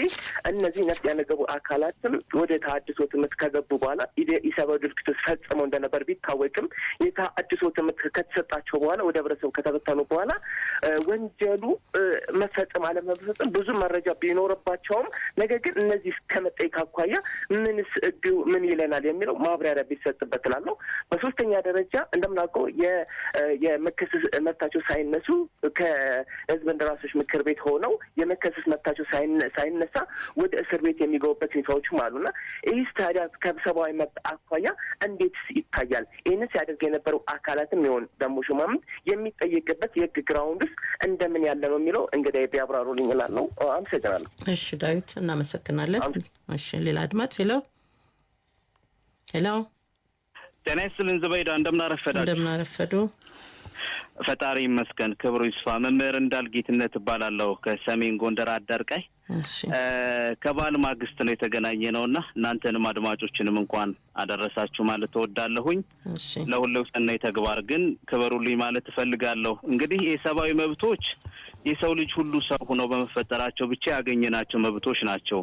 እነዚህ ነፍጥ ያነገቡ አካላትም ወደ ተሐድሶ ትምህርት ከገቡ በኋላ ኢሰብአዊ ድርጊቶች ፈጽመው እንደነበር ቢታወቅም የተሐድሶ ትምህርት ከተሰጣቸው በኋላ ወደ ህብረተሰቡ ከተበተኑ በኋላ ወንጀሉ መፈጸም አለመፈጸም ብዙ መረጃ ቢኖርባቸውም ነገር ግን እነዚህ ከመጠየቅ አኳያ ምን ይለናል የሚለው ማብራሪያ ቢሰጥበት እላለሁ። በሶስተኛ ደረጃ እንደምናውቀው የመከሰስ መብታቸው ሳይነሱ ከህዝብ እንደራሴዎች ምክር ቤት ሆነው የመከሰስ መብታቸው ሳይነሳ ወደ እስር ቤት የሚገቡበት ሁኔታዎችም አሉና ይህ ታዲያ ከሰብአዊ መብት አኳያ እንዴት ይታያል? ይህንን ሲያደርግ የነበረው አካላትም ይሆን ደግሞ ሹማምንት የሚጠየቅበት የህግ ግራውንድስ እንደምን ያለ ነው የሚለው እንግዲህ ቢያብራሩልኝ እላለሁ። አመሰግናለሁ። እሺ ዳዊት እናመሰግናለን። እሺ ሌላ አድማጭ ሄሎ ጤና ይስጥልን ዘበይዳ እንደምናረፈዱ ፈጣሪ ይመስገን ክብሩ ይስፋ። መምህር እንዳልጌትነት እባላለሁ ከሰሜን ጎንደር አዳርቃይ። ከባል ማግስት ነው የተገናኘነውና እናንተንም አድማጮችንም እንኳን አደረሳችሁ ማለት ተወዳለሁኝ። ለሁሉ ሰናይ ተግባር ግን ክብሩልኝ ማለት ፈልጋለሁ። እንግዲህ የሰብአዊ መብቶች የሰው ልጅ ሁሉ ሰው ሆኖ በመፈጠራቸው ብቻ ያገኘናቸው መብቶች ናቸው።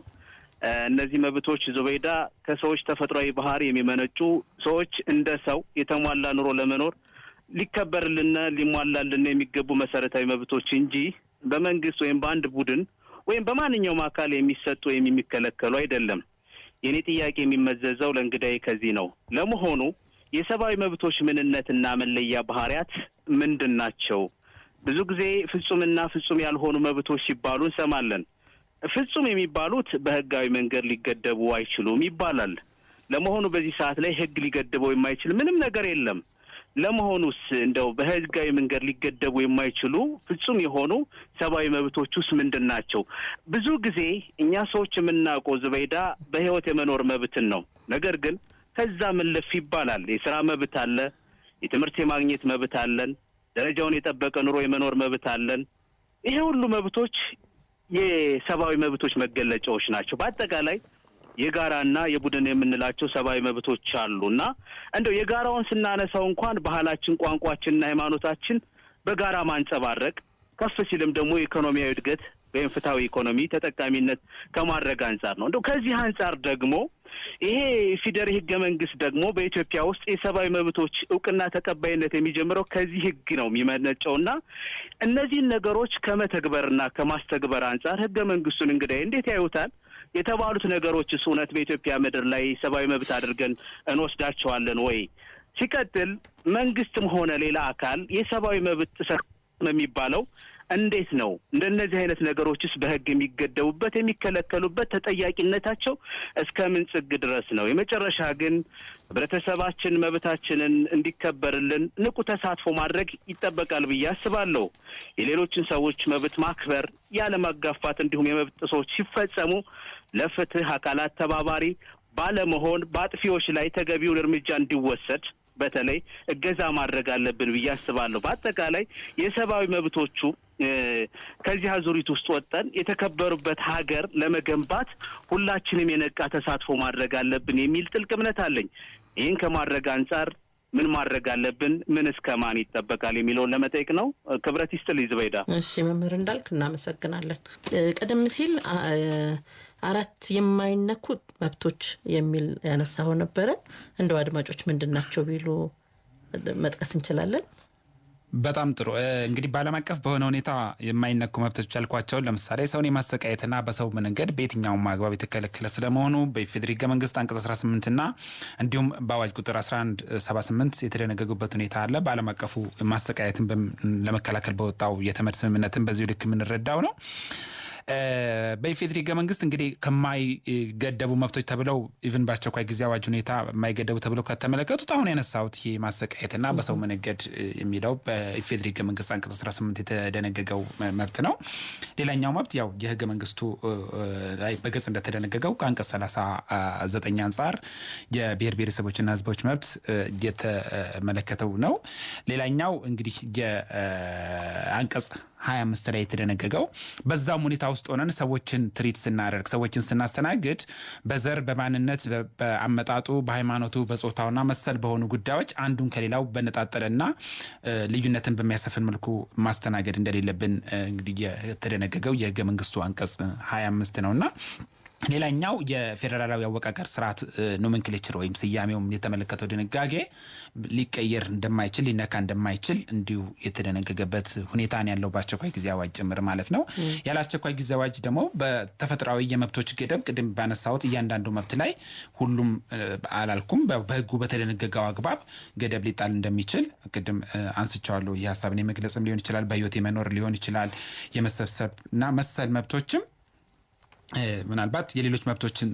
እነዚህ መብቶች ዘበይዳ ከሰዎች ተፈጥሯዊ ባህሪ የሚመነጩ ሰዎች እንደ ሰው የተሟላ ኑሮ ለመኖር ሊከበርልና ሊሟላልና የሚገቡ መሰረታዊ መብቶች እንጂ በመንግስት ወይም በአንድ ቡድን ወይም በማንኛውም አካል የሚሰጡ ወይም የሚከለከሉ አይደለም። የኔ ጥያቄ የሚመዘዘው ለእንግዳዬ ከዚህ ነው። ለመሆኑ የሰብአዊ መብቶች ምንነትና መለያ ባህሪያት ምንድናቸው? ብዙ ጊዜ ፍጹምና ፍጹም ያልሆኑ መብቶች ሲባሉ እንሰማለን። ፍጹም የሚባሉት በህጋዊ መንገድ ሊገደቡ አይችሉም ይባላል። ለመሆኑ በዚህ ሰዓት ላይ ህግ ሊገድበው የማይችል ምንም ነገር የለም። ለመሆኑስ እንደው በህጋዊ መንገድ ሊገደቡ የማይችሉ ፍጹም የሆኑ ሰብአዊ መብቶችስ ምንድናቸው? ብዙ ጊዜ እኛ ሰዎች የምናውቀው ዙበይዳ በህይወት የመኖር መብትን ነው። ነገር ግን ከዛ ምን ልፍ ይባላል። የሥራ መብት አለ፣ የትምህርት የማግኘት መብት አለን፣ ደረጃውን የጠበቀ ኑሮ የመኖር መብት አለን። ይሄ ሁሉ መብቶች የሰብአዊ መብቶች መገለጫዎች ናቸው። በአጠቃላይ የጋራና የቡድን የምንላቸው ሰብአዊ መብቶች አሉና እንደው የጋራውን ስናነሳው እንኳን ባህላችን፣ ቋንቋችንና ሃይማኖታችን በጋራ ማንጸባረቅ ከፍ ሲልም ደግሞ ኢኮኖሚያዊ እድገት ወይም ፍትሃዊ ኢኮኖሚ ተጠቃሚነት ከማድረግ አንጻር ነው። እንደው ከዚህ አንጻር ደግሞ ይሄ ፊደር ህገ መንግስት ደግሞ በኢትዮጵያ ውስጥ የሰብአዊ መብቶች እውቅና ተቀባይነት የሚጀምረው ከዚህ ህግ ነው የሚመነጨውና እነዚህን ነገሮች ከመተግበርና ከማስተግበር አንጻር ህገ መንግስቱን እንግዲህ እንዴት ያዩታል? የተባሉት ነገሮችስ እውነት በኢትዮጵያ ምድር ላይ ሰብአዊ መብት አድርገን እንወስዳቸዋለን ወይ? ሲቀጥል መንግስትም ሆነ ሌላ አካል የሰብአዊ መብት ጥሰት የሚባለው እንዴት ነው? እንደነዚህ አይነት ነገሮችስ በህግ የሚገደቡበት የሚከለከሉበት ተጠያቂነታቸው እስከ ምን ጽግ ድረስ ነው? የመጨረሻ ግን ህብረተሰባችን መብታችንን እንዲከበርልን ንቁ ተሳትፎ ማድረግ ይጠበቃል ብዬ አስባለሁ። የሌሎችን ሰዎች መብት ማክበር፣ ያለማጋፋት እንዲሁም የመብት ጥሰቶች ሲፈጸሙ ለፍትህ አካላት ተባባሪ ባለመሆን በአጥፊዎች ላይ ተገቢውን እርምጃ እንዲወሰድ በተለይ እገዛ ማድረግ አለብን ብዬ አስባለሁ። በአጠቃላይ የሰብአዊ መብቶቹ ከዚህ አዙሪት ውስጥ ወጥተን የተከበሩበት ሀገር ለመገንባት ሁላችንም የነቃ ተሳትፎ ማድረግ አለብን የሚል ጥልቅ እምነት አለኝ። ይህን ከማድረግ አንጻር ምን ማድረግ አለብን? ምን እስከማን ይጠበቃል የሚለውን ለመጠየቅ ነው። ክብረት ይስጥልኝ ዙበይዳ። እሺ መምህር እንዳልክ እናመሰግናለን። ቀደም ሲል 4 የማይነኩ መብቶች የሚል ያነሳው ነበረ። እንደው አድማጮች ምንድናቸው ቢሉ መጥቀስ እንችላለን? በጣም ጥሩ። እንግዲህ በዓለም አቀፍ በሆነ ሁኔታ የማይነኩ መብቶች ያልኳቸውን ለምሳሌ ሰውን የማሰቃየትና በሰው መንገድ በየትኛውም አግባብ የተከለከለ ስለመሆኑ በኢፌዴሪ ህገ መንግስት አንቀጽ 18 እና እንዲሁም በአዋጅ ቁጥር 1178 የተደነገጉበት ሁኔታ አለ። በዓለም አቀፉ ማሰቃየትን ለመከላከል በወጣው የተመድ ስምምነትን በዚሁ ልክ የምንረዳው ነው። በኢፌዴሪ ህገ መንግስት እንግዲህ ከማይገደቡ መብቶች ተብለው ኢቭን በአስቸኳይ ጊዜ አዋጅ ሁኔታ የማይገደቡ ተብለው ከተመለከቱት አሁን ያነሳሁት ይሄ ማሰቃየትና በሰው መነገድ የሚለው በኢፌዴሪ ህገ መንግስት አንቀጽ 18 የተደነገገው መብት ነው። ሌላኛው መብት ያው የህገ መንግስቱ ላይ በግልጽ እንደተደነገገው ከአንቀጽ 39 አንጻር የብሔር ብሔረሰቦችና ህዝቦች መብት የተመለከተው ነው። ሌላኛው እንግዲህ የአንቀጽ 25 ላይ የተደነገገው በዛም ሁኔታ ውስጥ ሆነን ሰዎችን ትሪት ስናደርግ ሰዎችን ስናስተናግድ በዘር፣ በማንነት፣ በአመጣጡ፣ በሃይማኖቱ፣ በጾታውና መሰል በሆኑ ጉዳዮች አንዱን ከሌላው በነጣጠለና ልዩነትን በሚያሰፍን መልኩ ማስተናገድ እንደሌለብን እንግዲህ የተደነገገው የህገ መንግስቱ አንቀጽ 25 ነውና ሌላኛው የፌዴራላዊ አወቃቀር ስርዓት ኖሜንክሌቸር ወይም ስያሜውም የተመለከተው ድንጋጌ ሊቀየር እንደማይችል ሊነካ እንደማይችል እንዲሁ የተደነገገበት ሁኔታ ነው ያለው በአስቸኳይ ጊዜ አዋጅ ጭምር ማለት ነው። ያለ አስቸኳይ ጊዜ አዋጅ ደግሞ በተፈጥሯዊ የመብቶች ገደብ ቅድም ባነሳሁት እያንዳንዱ መብት ላይ ሁሉም አላልኩም በህጉ በተደነገገው አግባብ ገደብ ሊጣል እንደሚችል ቅድም አንስቻለሁ። ይህ ሀሳብን የመግለጽም ሊሆን ይችላል፣ በህይወት የመኖር ሊሆን ይችላል፣ የመሰብሰብና መሰል መብቶችም ምናልባት የሌሎች መብቶችን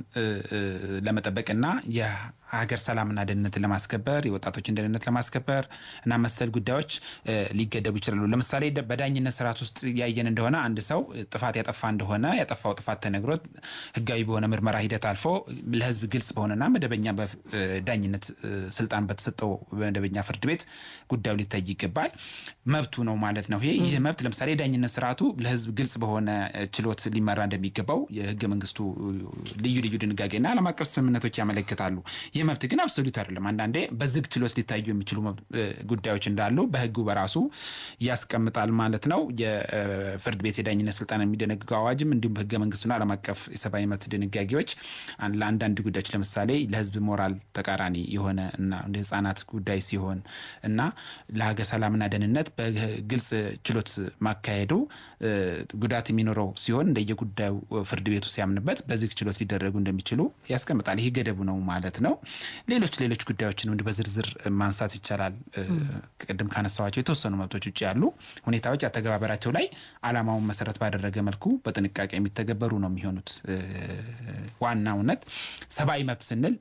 ለመጠበቅና የሀገር ሰላምና ደህንነትን ለማስከበር የወጣቶችን ደህንነት ለማስከበር እና መሰል ጉዳዮች ሊገደቡ ይችላሉ። ለምሳሌ በዳኝነት ስርዓት ውስጥ ያየን እንደሆነ አንድ ሰው ጥፋት ያጠፋ እንደሆነ ያጠፋው ጥፋት ተነግሮት ህጋዊ በሆነ ምርመራ ሂደት አልፎ ለህዝብ ግልጽ በሆነና መደበኛ በዳኝነት ስልጣን በተሰጠው መደበኛ ፍርድ ቤት ጉዳዩ ሊታይ ይገባል። መብቱ ነው ማለት ነው። ይህ መብት ለምሳሌ የዳኝነት ስርዓቱ ለህዝብ ግልጽ በሆነ ችሎት ሊመራ እንደሚገባው የህገ መንግስቱ ልዩ ልዩ ድንጋጌና ዓለም አቀፍ ስምምነቶች ያመለክታሉ። ይህ መብት ግን አብሶሉት አይደለም። አንዳንዴ በዝግ ችሎት ሊታዩ የሚችሉ ጉዳዮች እንዳሉ በህጉ በራሱ ያስቀምጣል ማለት ነው። የፍርድ ቤት የዳኝነት ስልጣን የሚደነግገው አዋጅም እንዲሁም በህገ መንግስቱና ዓለም አቀፍ የሰብአዊ መብት ድንጋጌዎች ለአንዳንድ ጉዳዮች ለምሳሌ ለህዝብ ሞራል ተቃራኒ የሆነ እና እንደ ህጻናት ጉዳይ ሲሆን እና ለሀገር ሰላምና ደህንነት በግልጽ ችሎት ማካሄዱ ጉዳት የሚኖረው ሲሆን እንደየጉዳዩ ፍርድ ቤቱ ሲያምንበት በዝግ ችሎት ሊደረጉ እንደሚችሉ ያስቀምጣል። ይህ ገደቡ ነው ማለት ነው። ሌሎች ጉዳዮችን እንደ በዝርዝር ማንሳት ይቻላል። ቀደም ካነሳዋቸው የተወሰኑ መብቶች ውጪ ያሉ ሁኔታዎች አተገባበራቸው ላይ ዓላማውን መሰረት ባደረገ መልኩ በጥንቃቄ የሚተገበሩ ነው የሚሆኑት። ዋናውነት ሰብአዊ መብት ስንል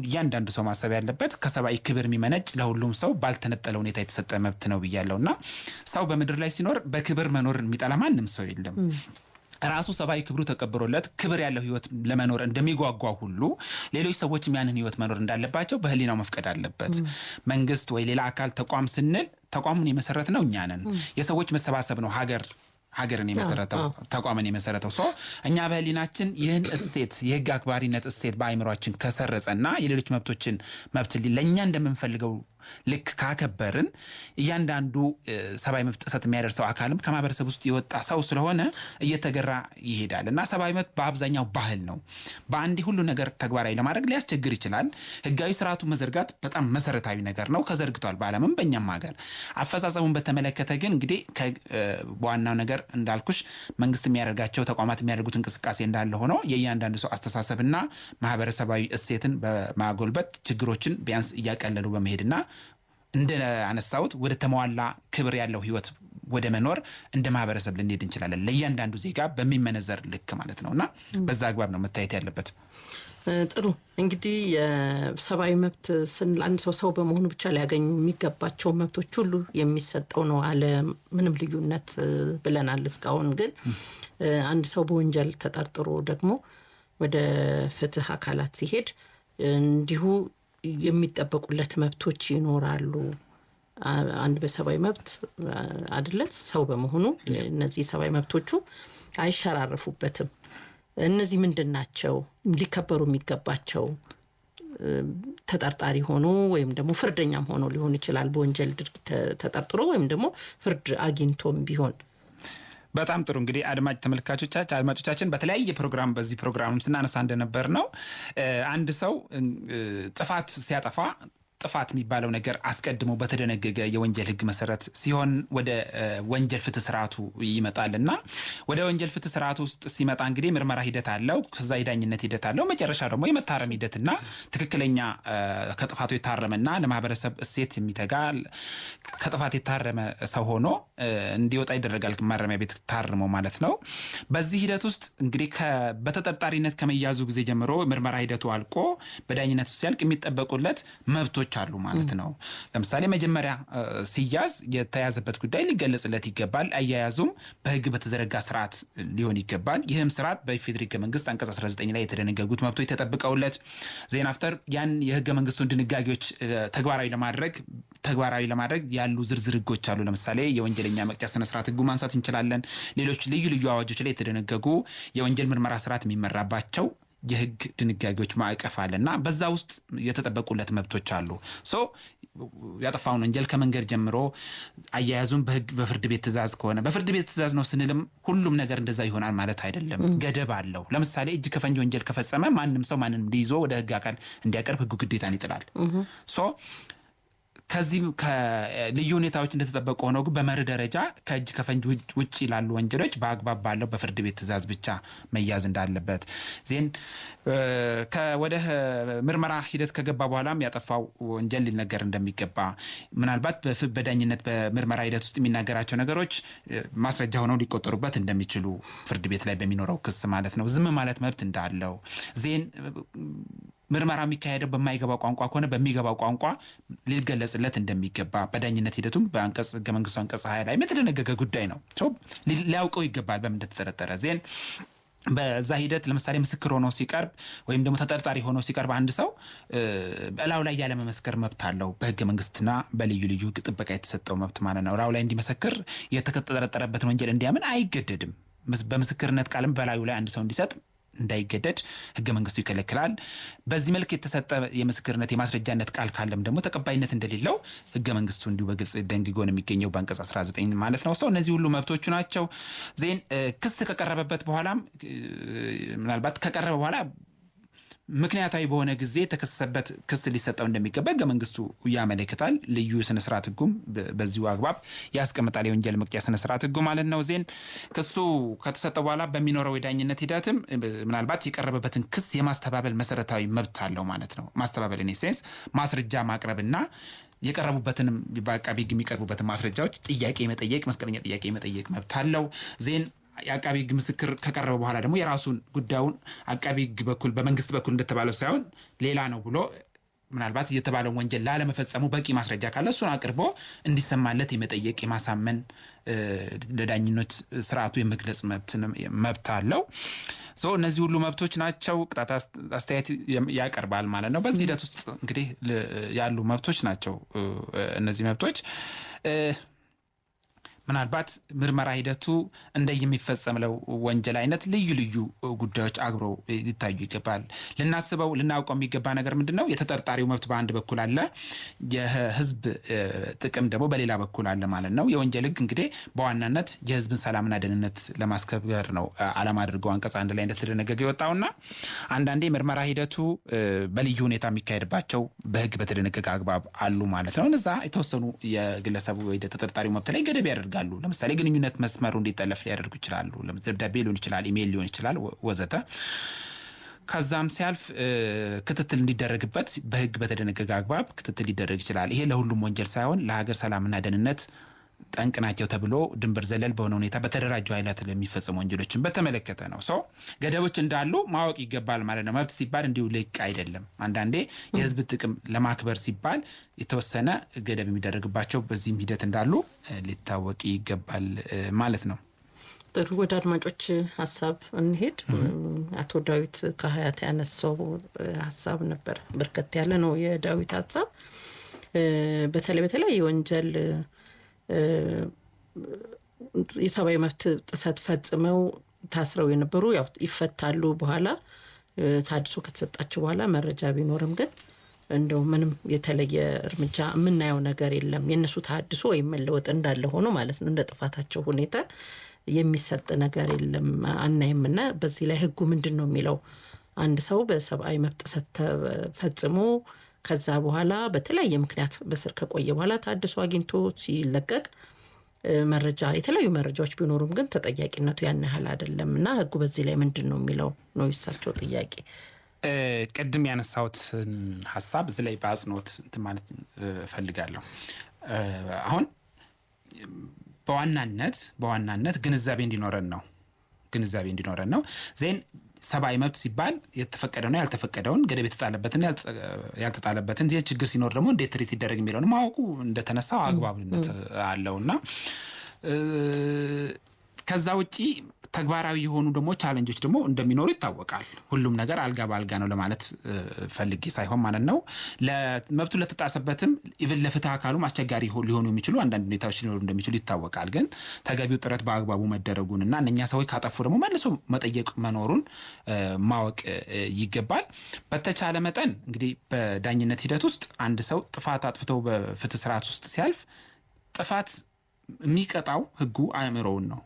እያንዳንዱ ሰው ማሰብ ያለበት ከሰብአዊ ክብር የሚመነጭ ለሁሉም ሰው ባልተነጠለ ሁኔታ የተሰጠ መብት ነው ብያለሁና ሰው በምድር ላይ ሲኖር በክብር መኖር የሚጠላ ማንም ሰው የለም። ራሱ ሰብአዊ ክብሩ ተቀብሮለት ክብር ያለው ህይወት ለመኖር እንደሚጓጓ ሁሉ ሌሎች ሰዎችም ያንን ህይወት መኖር እንዳለባቸው በህሊናው መፍቀድ አለበት። መንግስት ወይ ሌላ አካል ተቋም ስንል ተቋሙን የመሰረት ነው እኛ ነን። የሰዎች መሰባሰብ ነው ሀገርን የመሰረተው ተቋምን የመሰረተው ሰው እኛ በህሊናችን ይህን እሴት የህግ አክባሪነት እሴት በአይምሮአችን ከሰረጸና የሌሎች መብት ለኛ እንደምንፈልገው ልክ ካከበርን እያንዳንዱ ሰብአዊ መብት ጥሰት የሚያደርሰው አካልም ከማህበረሰብ ውስጥ የወጣ ሰው ስለሆነ እየተገራ ይሄዳል እና ሰብአዊ መብት በአብዛኛው ባህል ነው። በአንድ ሁሉ ነገር ተግባራዊ ለማድረግ ሊያስቸግር ይችላል። ህጋዊ ስርዓቱ መዘርጋት በጣም መሰረታዊ ነገር ነው። ከዘርግቷል በዓለምም በእኛም ሀገር። አፈጻጸሙን በተመለከተ ግን እንግዲህ በዋናው ነገር እንዳልኩሽ መንግስት የሚያደርጋቸው ተቋማት የሚያደርጉት እንቅስቃሴ እንዳለ ሆኖ የእያንዳንዱ ሰው አስተሳሰብና ማህበረሰባዊ እሴትን በማጎልበት ችግሮችን ቢያንስ እያቀለሉ በመሄድና እንደ አነሳውት ወደ ተሟላ ክብር ያለው ህይወት ወደ መኖር እንደ ማህበረሰብ ልንሄድ እንችላለን። ለእያንዳንዱ ዜጋ በሚመነዘር ልክ ማለት ነውና በዛ አግባብ ነው መታየት ያለበት። ጥሩ እንግዲህ የሰብአዊ መብት ስንል አንድ ሰው በመሆኑ ብቻ ሊያገኙ የሚገባቸው መብቶች ሁሉ የሚሰጠው ነው አለ ምንም ልዩነት ብለናል እስካሁን። ግን አንድ ሰው በወንጀል ተጠርጥሮ ደግሞ ወደ ፍትህ አካላት ሲሄድ እንዲሁ የሚጠበቁለት መብቶች ይኖራሉ። አንድ በሰብአዊ መብት አይደለ ሰው በመሆኑ እነዚህ ሰብአዊ መብቶቹ አይሸራረፉበትም። እነዚህ ምንድናቸው ሊከበሩ የሚገባቸው? ተጠርጣሪ ሆኖ ወይም ደግሞ ፍርደኛም ሆኖ ሊሆን ይችላል በወንጀል ድርጊት ተጠርጥሮ ወይም ደግሞ ፍርድ አግኝቶም ቢሆን። በጣም ጥሩ እንግዲህ አድማጮቻችን በተለያየ ፕሮግራም በዚህ ፕሮግራም ስናነሳ እንደነበር ነው አንድ ሰው ጥፋት ሲያጠፋ ጥፋት የሚባለው ነገር አስቀድሞ በተደነገገ የወንጀል ህግ መሰረት ሲሆን ወደ ወንጀል ፍትህ ስርዓቱ ይመጣልና ወደ ወንጀል ፍትህ ስርዓቱ ውስጥ ሲመጣ እንግዲህ ምርመራ ሂደት አለው፣ ከዛ የዳኝነት ሂደት አለው፣ መጨረሻ ደግሞ የመታረም ሂደትና ትክክለኛ ከጥፋቱ የታረመና ለማህበረሰብ እሴት የሚተጋ ከጥፋት የታረመ ሰው ሆኖ እንዲወጣ ይደረጋል ማረሚያ ቤት ታርሞ ማለት ነው። በዚህ ሂደት ውስጥ እንግዲህ በተጠርጣሪነት ከመያዙ ጊዜ ጀምሮ ምርመራ ሂደቱ አልቆ በዳኝነቱ ሲያልቅ የሚጠበቁለት መብቶች አሉ ማለት ነው። ለምሳሌ መጀመሪያ ሲያዝ የተያዘበት ጉዳይ ሊገለጽለት ይገባል። አያያዙም በህግ በተዘረጋ ስርዓት ሊሆን ይገባል። ይህም ስርዓት በኢፌዴሪ ህገ መንግስት አንቀጽ 19 ላይ የተደነገጉት መብቶች ተጠብቀውለት ዜን አፍተር ያን የህገ መንግስቱን ድንጋጌዎች ተግባራዊ ለማድረግ ያሉ ዝርዝር ህጎች አሉ። ለምሳሌ የወንጀለኛ መቅጫ ስነ ስርዓት ህጉ ማንሳት እንችላለን። ሌሎች ልዩ አዋጆች ላይ የተደነገጉ የወንጀል ምርመራ ስርዓት የሚመራባቸው የህግ ድንጋጌዎች ማዕቀፍ አለና በዛ ውስጥ የተጠበቁለት መብቶች አሉ። ያጠፋውን ወንጀል ከመንገድ ጀምሮ አያያዙን በፍርድ ቤት ትእዛዝ ከሆነ በፍርድ ቤት ትእዛዝ ነው ስንልም ሁሉም ነገር እንደዛ ይሆናል ማለት አይደለም። ገደብ አለው። ለምሳሌ እጅ ከፈንጅ ወንጀል ከፈጸመ ማንም ሰው ማንንም ሊይዞ ወደ ህግ አካል እንዲያቀርብ ህጉ ግዴታን ይጥላል። ከዚህ ከልዩ ሁኔታዎች እንደተጠበቁ ሆነው ግን በመርህ ደረጃ ከእጅ ከፈንጅ ውጪ ላሉ ወንጀሎች በአግባብ ባለው በፍርድ ቤት ትእዛዝ ብቻ መያዝ እንዳለበት ዜን ወደ ምርመራ ሂደት ከገባ በኋላም ያጠፋው ወንጀል ሊነገር እንደሚገባ ምናልባት በዳኝነት በምርመራ ሂደት ውስጥ የሚናገራቸው ነገሮች ማስረጃ ሆነው ሊቆጠሩበት እንደሚችሉ ፍርድ ቤት ላይ በሚኖረው ክስ ማለት ነው። ዝም ማለት መብት እንዳለው ዜን ምርመራ የሚካሄደው በማይገባው ቋንቋ ከሆነ በሚገባው ቋንቋ ሊገለጽለት እንደሚገባ በዳኝነት ሂደቱም በአንቀጽ ህገ መንግስቱ አንቀጽ 20 ላይ የተደነገገ ጉዳይ ነው። ሊያውቀው ይገባል በምን እንደተጠረጠረ። ዜን በዛ ሂደት ለምሳሌ ምስክር ሆኖ ሲቀርብ ወይም ደግሞ ተጠርጣሪ ሆኖ ሲቀርብ አንድ ሰው እላው ላይ ያለ መመስከር መብት አለው። በህገ መንግስትና በልዩ ጥበቃ የተሰጠው መብት ማለት ነው። እላው ላይ እንዲመሰክር የተጠረጠረበትን ወንጀል እንዲያምን አይገደድም። በምስክርነት ቃልም በላዩ ላይ አንድ ሰው እንዲሰጥ እንዳይገደድ ህገ መንግስቱ ይከለክላል። በዚህ መልክ የተሰጠ የምስክርነት የማስረጃነት ቃል ካለም ደግሞ ተቀባይነት እንደሌለው ህገ መንግስቱ እንዲሁ በግልጽ ደንግጎ ነው የሚገኘው በአንቀጽ 19 ማለት ነው። እነዚህ ሁሉ መብቶቹ ናቸው። ዜን ክስ ከቀረበበት በኋላም ምናልባት ከቀረበ በኋላ ምክንያታዊ በሆነ ጊዜ ተከሰሰበት ክስ ሊሰጠው እንደሚገባ መንግስቱ ያመለክታል። ልዩ ስነ ስርዓት ህጉም በዚሁ አግባብ ያስቀምጣል። የወንጀል መቅጫ ስነ ስርዓት ህጉ ማለት ነው። ዜን ክሱ ከተሰጠ በኋላ በሚኖረው የዳኝነት ሂደትም ምናልባት የቀረበበትን ክስ የማስተባበል መሰረታዊ መብት አለው ማለት ነው። ማስተባበል ኢንሴንስ ማስረጃ ማቅረብና የቀረቡበትንም በአቃቢ ህግ የሚቀርቡበትን ማስረጃዎች ጥያቄ መጠየቅ መስቀለኛ ጥያቄ መጠየቅ መብት አለው። ዜን የአቃቢ ህግ ምስክር ከቀረበ በኋላ ደግሞ የራሱን ጉዳዩን አቃቢ ህግ በኩል በመንግስት በኩል እንደተባለው ሳይሆን ሌላ ነው ብሎ ምናልባት የተባለውን ወንጀል ላለመፈጸሙ በቂ ማስረጃ ካለ እሱን አቅርቦ እንዲሰማለት የመጠየቅ የማሳመን ለዳኝነት ስርዓቱ የመግለጽ መብት አለው። እነዚህ ሁሉ መብቶች ናቸው። ቅጣት አስተያየት ያቀርባል ማለት ነው። በዚህ ሂደት ውስጥ እንግዲህ ያሉ መብቶች ናቸው እነዚህ መብቶች። ምናልባት ምርመራ ሂደቱ እንደየሚፈጸምለው ወንጀል አይነት ልዩ ልዩ ጉዳዮች አግብረው ሊታዩ ይገባል። ልናውቀው የሚገባ ነገር ምንድነው? የተጠርጣሪው መብት በአንድ በኩል አለ፣ የህዝብ ጥቅም ደግሞ በሌላ በኩል አለ ማለት ነው። የወንጀል ህግ እንግዲህ በዋናነት የህዝብን ሰላምና ደህንነት ለማስከበር ነው ዓላማ አድርገው አንቀጽ 1 ላይ እንደተደነገገ የወጣውና አንዳንዴ ምርመራ ሂደቱ በልዩ ሁኔታ የሚካሄድባቸው በህግ በተደነገገ አግባብ አሉ ማለት ነው። እነዛ የተወሰኑ የግለሰቡ ወይ ተጠርጣሪው መብት ላይ ገደብ ያደርጋሉ። ለምሳሌ ግንኙነት መስመሩ እንዲጠለፍ ሊያደርጉ ይችላሉ። ለምሳሌ ደብዳቤ ሊሆን ይችላል፣ ኢሜል ሊሆን ይችላል ወዘተ። ከዛም ሲያልፍ ክትትል እንዲደረግበት በህግ በተደነገገ አግባብ ክትትል ሊደረግ ይችላል። ይሄ ለሁሉም ወንጀል ሳይሆን ለሀገር ሰላምና ደህንነት ጠንቅ ናቸው ተብሎ ድንበር ዘለል በሆነ ሁኔታ በተደራጁ ኃይላት ለሚፈጸሙ ወንጀሎችን በተመለከተ ነው። ገደቦች እንዳሉ ማወቅ ይገባል ማለት ነው። መብት ሲባል እንዲሁ ልቅ አይደለም። አንዳንዴ የህዝብ ጥቅም ለማክበር ሲባል የተወሰነ ገደብ የሚደረግባቸው በዚህም ሂደት እንዳሉ ሊታወቅ ይገባል ማለት ነው። ጥሩ፣ ወደ አድማጮች ሀሳብ እንሄድ። አቶ ዳዊት ከሀያት ያነሳው ሀሳብ ነበር። በርከት ያለ ነው የዳዊት ሀሳብ። በተለይ የወንጀል የሰብአዊ መብት ጥሰት ፈጽመው ታስረው የነበሩ ያው ይፈታሉ። በኋላ ታድሶ ከተሰጣቸው በኋላ መረጃ ቢኖርም ግን እንደው ምንም የተለየ እርምጃ የምናየው ነገር የለም። የነሱ ታድሶ ወይም መለወጥ እንዳለ ሆኖ ማለት ነው። እንደ ጥፋታቸው ሁኔታ የሚሰጥ ነገር የለም አናይምና በዚህ ላይ ህጉ ምንድነው የሚለው? አንድ ሰው በሰብአዊ መብት ጥሰት ተፈጽሞ ከዛ በኋላ በተለያየ ምክንያት በስር ከቆየ በኋላ ታድሶ አግኝቶ ሲለቀቅ የተለያዩ መረጃዎች ቢኖሩም ግን ተጠያቂነቱ ያን ያህል አይደለምና ህጉ በዚህ ላይ ምንድነው የሚለው ነው የሳቸው ጥያቄ። ቅድም ያነሳሁት ሀሳብ እዚህ ላይ በአጽንኦት ማለት ፈልጋለሁ። አሁን በዋናነት ግንዛቤ እንዲኖረን ነው ዜን ሰብአዊ መብት ሲባል የተፈቀደውና ያልተፈቀደውን ገደብ የተጣለበትን ያልተጣለበትን ችግር ሲኖር ደግሞ እንዴት ትሪት ይደረግ የሚለውን ማወቁ እንደተነሳው አግባብነት አለውና ከዛ ውጪ ተግባራዊ የሆኑ ደግሞ ቻሌንጆች ደግሞ እንደሚኖሩ ይታወቃል። ሁሉም ነገር አልጋ ባልጋ ነው ለማለት ፈልጌ ሳይሆን ማለት ነው። ለመብቱ ለተጣሰበትም ኢቭን ለፍትህ አካሉ አስቸጋሪ ሊሆኑ የሚችሉ አንዳንድ ሁኔታዎች ሊኖሩ እንደሚችሉ ይታወቃል። ግን ተገቢው ጥረት በአግባቡ መደረጉንና እነኛ ሰዎች ካጠፉ ደግሞ መልሶ መጠየቅ መኖሩን ማወቅ ይገባል። በተቻለ መጠን እንግዲህ በዳኝነት ሂደት ውስጥ አንድ ሰው ጥፋት አጥፍቶ በፍትህ ስርዓት ውስጥ ሲያልፍ ጥፋት የሚቀጣው ህጉ አእምሮውን ነው፣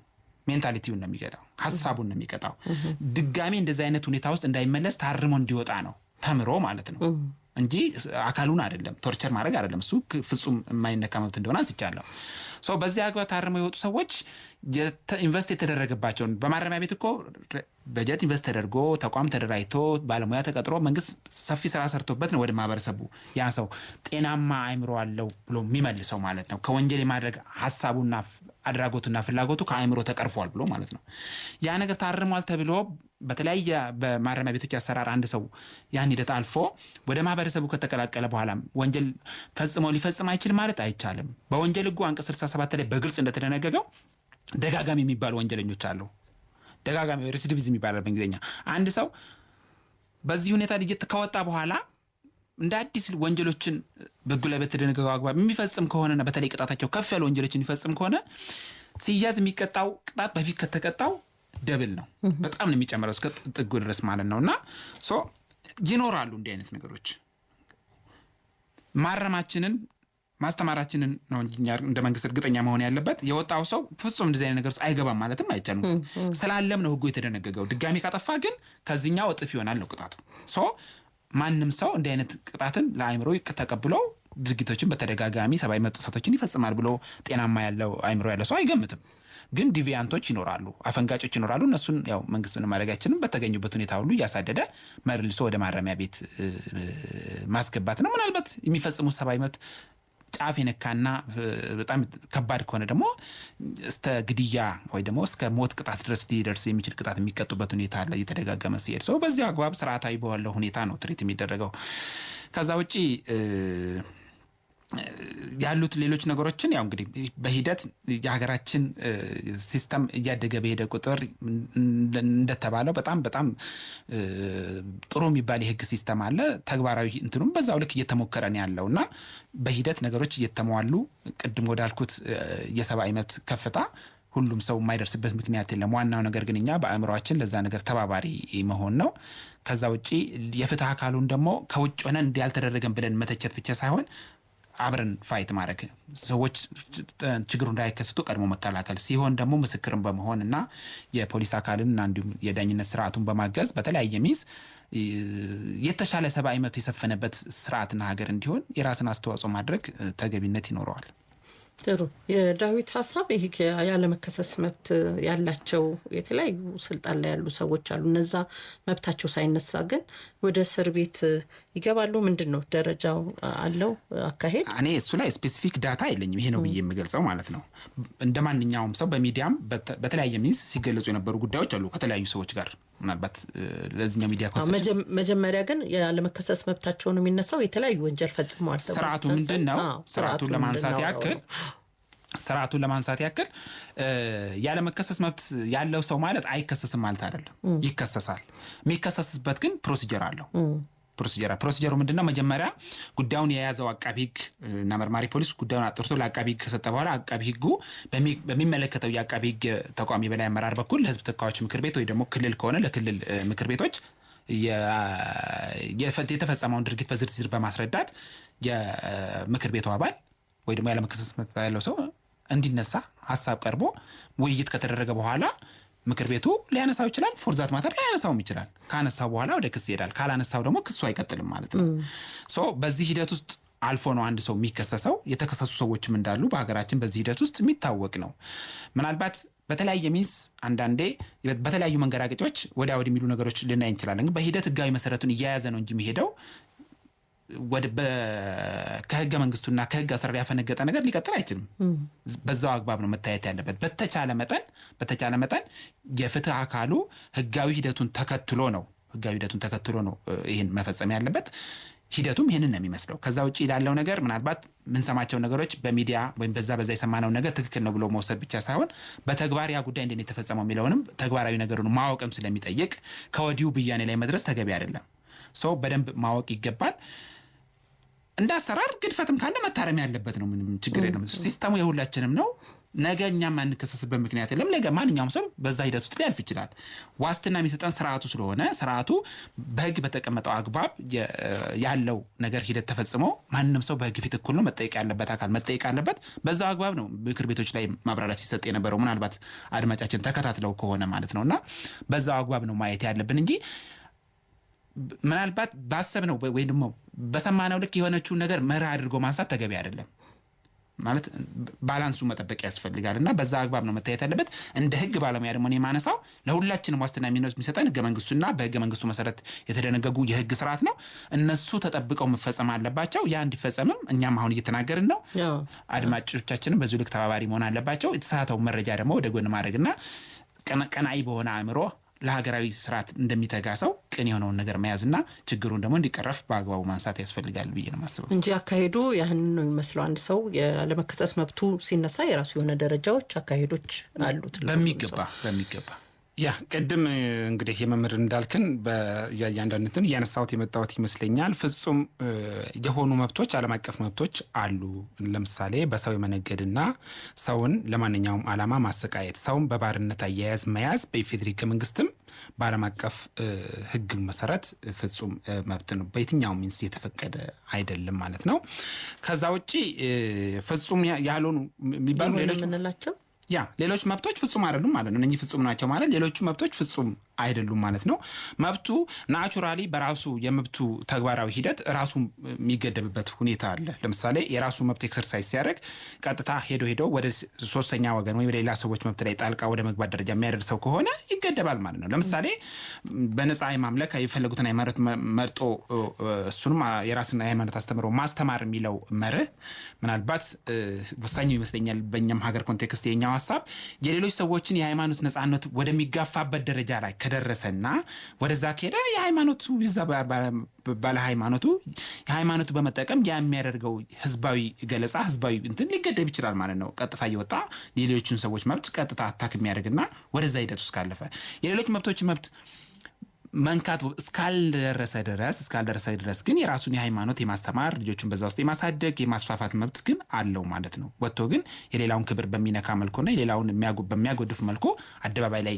ሜንታሊቲውን ነው የሚቀጣው፣ ሀሳቡን ነው የሚቀጣው። ድጋሚ እንደዚህ አይነት ሁኔታ ውስጥ እንዳይመለስ ታርሞ እንዲወጣ ነው ተምሮ ማለት ነው እንጂ አካሉን አይደለም፣ ቶርቸር ማድረግ አይደለም። እሱ ፍጹም የማይነካ መብት እንደሆነ አንስቻለሁ። በዚህ አግባብ ታርመው የወጡ ሰዎች ኢንቨስት የተደረገባቸውን በማረሚያ ቤት እኮ በጀት ኢንቨስት ተደርጎ ተቋም ተደራጅቶ ባለሙያ ተቀጥሮ መንግስት ሰፊ ስራ ሰርቶበት ነው ወደ ማህበረሰቡ ያ ሰው ጤናማ አይምሮ አለው ብሎ የሚመልሰው ማለት ነው። ከወንጀል የማድረግ ሀሳቡና አድራጎቱና ፍላጎቱ ከአይምሮ ተቀርፏል ብሎ ማለት ነው። ያ ነገር ታርሟል ተብሎ በተለያየ በማረሚያ ቤቶች አሰራር አንድ ሰው ያን ሂደት አልፎ ወደ ማህበረሰቡ ከተቀላቀለ በኋላ ወንጀል ፈጽሞ ሊፈጽም አይችል ማለት አይቻልም። በወንጀል ህጉ አንቀጽ 67 ላይ በግልጽ እንደተደነገገው ደጋጋሚ የሚባሉ ወንጀለኞች አሉ። ደጋጋሚ ሬሲዲቪዝም ይባላል በእንግሊዝኛ። አንድ ሰው በዚህ ሁኔታ ልጅት ከወጣ በኋላ እንደ አዲስ ወንጀሎችን በህጉ ላይ በተደነገገው አግባብ የሚፈጽም ከሆነና በተለይ ቅጣታቸው ከፍ ያሉ ወንጀሎችን የሚፈጽም ከሆነ ሲያዝ የሚቀጣው ቅጣት በፊት ከተቀጣው ደብል ነው። በጣም ነው የሚጨምረው እስከ ጥጉ ድረስ ማለት ነውና ይኖራሉ እንዲህ አይነት ነገሮች። ማረማችንን ማስተማራችንን ነው እንደ መንግስት እርግጠኛ መሆን ያለበት። የወጣው ሰው ፍጹም እንደዚህ አይነት ነገር ውስጥ አይገባም ማለትም አይቻልም። ስላለም ነው ህጉ የተደነገገው። ድጋሚ ካጠፋ ግን ከዚህኛው እጥፍ ይሆናል ነው ቅጣቱ። ማንም ሰው እንዲህ አይነት ቅጣትን ለአእምሮ ተቀብሎ ድርጊቶችን በተደጋጋሚ ሰብአዊ መብት ጥሰቶችን ይፈጽማል ብሎ ጤናማ ያለው አእምሮ ያለው ሰው አይገምትም። ግን ዲቪያንቶች ይኖራሉ፣ አፈንጋጮች ይኖራሉ። እነሱን ያው መንግስት ምን ማድረጋችንም በተገኙበት ሁኔታ ሁሉ እያሳደደ መልሶ ወደ ማረሚያ ቤት ማስገባት ነው። ምናልባት የሚፈጽሙት ሰብአዊ መብት ጫፍ የነካና በጣም ከባድ ከሆነ ደግሞ እስከ ግድያ ወይ ደግሞ እስከ ሞት ቅጣት ድረስ ሊደርስ የሚችል ቅጣት የሚቀጡበት ሁኔታ አለ እየተደጋገመ ሲሄድ። ሰው በዚህ አግባብ ስርዓታዊ በሆነ ሁኔታ ነው ትሪት የሚደረገው። ከዛ ውጪ ያሉት ሌሎች ነገሮችን ያው እንግዲህ በሂደት የሀገራችን ሲስተም እያደገ በሄደ ቁጥር እንደተባለው በጣም ጥሩ የሚባል የህግ ሲስተም አለ። ተግባራዊ እንትኑም በዛው ልክ እየተሞከረ ነው ያለውና በሂደት ነገሮች እየተሟሉ ቅድም ወዳልኩት የሰብአዊ መብት ከፍታ ሁሉም ሰው የማይደርስበት ምክንያት የለም። ዋናው ነገር ግን እኛ በአእምሮአችን ለዛ ነገር ተባባሪ መሆን ነው። ከዛ ውጪ የፍትህ አካሉን ደግሞ ከውጭ ሆነን ያልተደረገን ብለን መተቸት ብቻ ሳይሆን አብረን ፋይት ማድረግ፣ ሰዎች ችግሩ እንዳይከሰቱ ቀድሞ መከላከል ሲሆን ደግሞ ምስክርን በመሆን እና የፖሊስ አካልን እና እንዲሁም የዳኝነት ስርዓቱን በማገዝ በተለያየ ሚስ የተሻለ ሰብአዊ መብት የሰፈነበት ስርዓትና ሀገር እንዲሆን የራስን አስተዋጽኦ ማድረግ ተገቢነት ይኖረዋል። ጥሩ። የዳዊት ሀሳብ ይሄ ያለመከሰስ መብት ያላቸው የተለያዩ ስልጣን ላይ ያሉ ሰዎች አሉ። እነዛ መብታቸው ሳይነሳ ግን ወደ እስር ቤት ይገባሉ። ምንድነው ደረጃው አለው አካሄድ? እኔ እሱ ላይ ስፔሲፊክ ዳታ የለኝም። ይሄ ነው ብዬ የምገልጸው ማለት ነው። እንደማንኛውም ሰው በሚዲያም በተለያየ ሚንስ ሲገለጹ የነበሩ ጉዳዮች አሉ ከተለያዩ ሰዎች ጋር ምናልባት ለዚህኛው ሚዲያ መጀመሪያ ግን ያለመከሰስ መብታቸው ነው የሚነሳው የተለያዩ ወንጀል ፈጽመዋል። ስርዓቱ ምንድነው? ስርዓቱን ለማንሳት ያክል ያለመከሰስ መብት ያለው ሰው ማለት አይከሰስም ማለት አይደለም። ይከሰሳል። የሚከሰስበት ግን ፕሮሲጀር አለው። ፕሮሲጀሩ ምንድነው? መጀመሪያ ጉዳዩን የያዘው አቃቢ ህግ እና መርማሪ ፖሊስ ጉዳዩን አጥርቶ ለአቃቢ ህግ ከሰጠ በኋላ አቃቢ ህጉ በሚመለከተው የአቃቢ ህግ ተቋም የበላይ አመራር በኩል ለህዝብ ተወካዮች ምክር ቤት ወይ ደግሞ ክልል ከሆነ ለክልል ምክር ቤቶች የተፈጸመውን ድርጊት በዝርዝር በማስረዳት የምክር ቤቱ አባል ወይ ደግሞ ያለመከሰስ መብት ያለው ሰው እንዲነሳ ሀሳብ ቀርቦ ውይይት ከተደረገ በኋላ ምክር ቤቱ ሊያነሳው ይችላል። ፎርዛት ማተር ሊያነሳውም ይችላል። ካነሳው በኋላ ወደ ክስ ይሄዳል። ካላነሳው ደግሞ ክሱ አይቀጥልም ማለት ነው። በዚህ ሂደት ውስጥ አልፎ ነው አንድ ሰው የሚከሰሰው። የተከሰሱ ሰዎችም እንዳሉ በሀገራችን በዚህ ሂደት ውስጥ የሚታወቅ ነው። ምናልባት በተለያየ ሚንስ አንዳንዴ በተለያዩ መንገራገጮች ወዲያ ወዲህ የሚሉ ነገሮች ልናይ እንችላለን። ግን በሂደት ህጋዊ መሰረቱን እያያዘ ነው እንጂ የሚሄደው ከህገ መንግስቱና ከህግ አሰራር ያፈነገጠ ነገር ሊቀጥል አይችልም። በዛው አግባብ ነው መታየት ያለበት። በተቻለ መጠን የፍትህ አካሉ ህጋዊ ሂደቱን ተከትሎ ነው ይህን መፈጸም ያለበት። ሂደቱም ይህንን ነው የሚመስለው። ከዛ ውጪ ላለው ነገር ምናልባት ምንሰማቸው ነገሮች በሚዲያ ወይም በዛ የሰማነው ነገር ትክክል ነው ብሎ መውሰድ ብቻ ሳይሆን በተግባር ያ ጉዳይ እንዴት የተፈጸመው የሚለውንም ተግባራዊ ነገሩን ማወቅም ስለሚጠይቅ ከወዲሁ ብያኔ ላይ መድረስ ተገቢ አይደለም። በደንብ ማወቅ ይገባል። እንደ አሰራር ግድፈትም ካለ መታረም ያለበት ነው። ምንም ችግር የለም። ሲስተሙ የሁላችንም ነው። ነገ እኛም ማንከሰስበት ምክንያት የለም። ነገ ማንኛውም ሰው በዛ ሂደት ውስጥ ሊያልፍ ይችላል። ዋስትና የሚሰጠን ስርዓቱ ስለሆነ ስርዓቱ በህግ በተቀመጠው አግባብ ያለው ነገር ሂደት ተፈጽሞ ማንንም ሰው በህግ ፊት እኩል ነው መጠየቅ ያለበት አካል መጠየቅ አለበት። በዛው አግባብ ነው ምክር ቤቶች ላይ ማብራሪያ ሲሰጥ የነበረው። ምናልባት አድማጫችን ተከታትለው ከሆነ ማለት ነውና በዛው አግባብ ነው ማየት ያለብን እንጂ ምናልባት ባሰብነው ወይ ደግሞ በሰማነው ልክ የሆነችውን ነገር መርህ አድርጎ ማንሳት ተገቢ አይደለም። ማለት ባላንሱ መጠበቅ ያስፈልጋልና በዛ አግባብ ነው መታየት ያለበት። እንደ ህግ ባለሙያ ደግሞ እኔ ማነሳው ለሁላችንም ዋስትና የሚሰጠን ህገ መንግስቱና በህገ መንግስቱ መሰረት የተደነገጉ የህግ ስርዓት ነው። እነሱ ተጠብቀው መፈጸም አለባቸው። ያ እንዲፈጸምም እኛም አሁን እየተናገርን ነው። አድማጮቻችንም በዚሁ ልክ ተባባሪ መሆን አለባቸው። የተሳሳተው መረጃ ደግሞ ወደ ጎን ማድረግና ቀናኢ በሆነ አእምሮ ለሀገራዊ ስርዓት እንደሚተጋ ሰው ቅን የሆነውን ነገር መያዝና ችግሩን ደግሞ እንዲቀረፍ በአግባቡ ማንሳት ያስፈልጋል ብዬ ነው የማስበው እንጂ አካሄዱ ያን ነው የሚመስለው። አንድ ሰው ያለመከሰስ መብቱ ሲነሳ የራሱ የሆነ ደረጃዎች አካሄዶች አሉት። በሚገባ ያ ቅድም እንግዲህ የመምህር እንዳልክን በያንዳንዱን ያነሳውት የመጣውት ይመስለኛል። ፍጹም የሆኑ መብቶች ዓለም አቀፍ መብቶች አሉ። ለምሳሌ በሰው የመነገድና ሰውን ለማንኛውም ዓላማ ማሰቃየት፣ ሰውን በባርነት አያያዝ መያዝ በኢፌዴሪ ሕገ መንግስትም በዓለም አቀፍ ሕግ መሰረት ፍጹም መብት ነው። በየትኛውም ሚንስ የተፈቀደ አይደለም ማለት ነው። ከዛ ውጪ ፍጹም ያልሆኑ የሚባሉ ሌሎች መብቶች ፍጹም አይደሉም ማለት ነው። እነኚህ ፍጹም ናቸው ማለት ሌሎቹ መብቶች ፍጹም አይደሉም ማለት ነው። መብቱ ናቹራሊ በራሱ የመብቱ ተግባራዊ ሂደት ራሱ የሚገደብበት ሁኔታ አለ። ለምሳሌ የራሱ መብት ኤክሰርሳይዝ ሲያደርግ ቀጥታ ሄዶ ወደ ሶስተኛ ወገን ወይም ሌላ ሰዎች መብት ላይ ጣልቃ ወደ መግባት ደረጃ የሚያደርሰው ከሆነ ይገደባል ማለት ነው። ለምሳሌ በነፃ የማምለክ የፈለጉትን ሃይማኖት መርጦ እሱንም የራስን ሃይማኖት አስተምሮ ማስተማር የሚለው መርህ ምናልባት ወሳኙ ይመስለኛል። በእኛም ሀገር ኮንቴክስት የኛው ሀሳብ የሌሎች ሰዎችን የሃይማኖት ነፃነት ወደሚጋፋበት ደረጃ ላይ ከደረሰና ወደዛ ከሄደ የሃይማኖቱ ባለ ሃይማኖቱ በመጠቀም የሚያደርገው ህዝባዊ ገለጻ ህዝባዊ እንትን ሊገደብ ይችላል ማለት ነው። ቀጥታ እየወጣ የሌሎችን ሰዎች መብት ቀጥታ አታክ የሚያደርግና ወደዛ ሂደት ውስጥ ካለፈ የሌሎች መብቶች መብት መንካት እስካልደረሰ ድረስ ግን የራሱን የሃይማኖት የማስተማር ልጆቹን በዛ ውስጥ የማሳደግ የማስፋፋት መብት ግን አለው ማለት ነው። ወጥቶ ግን የሌላውን ክብር በሚነካ መልኩና የሌላውን በሚያጎድፍ መልኩ አደባባይ ላይ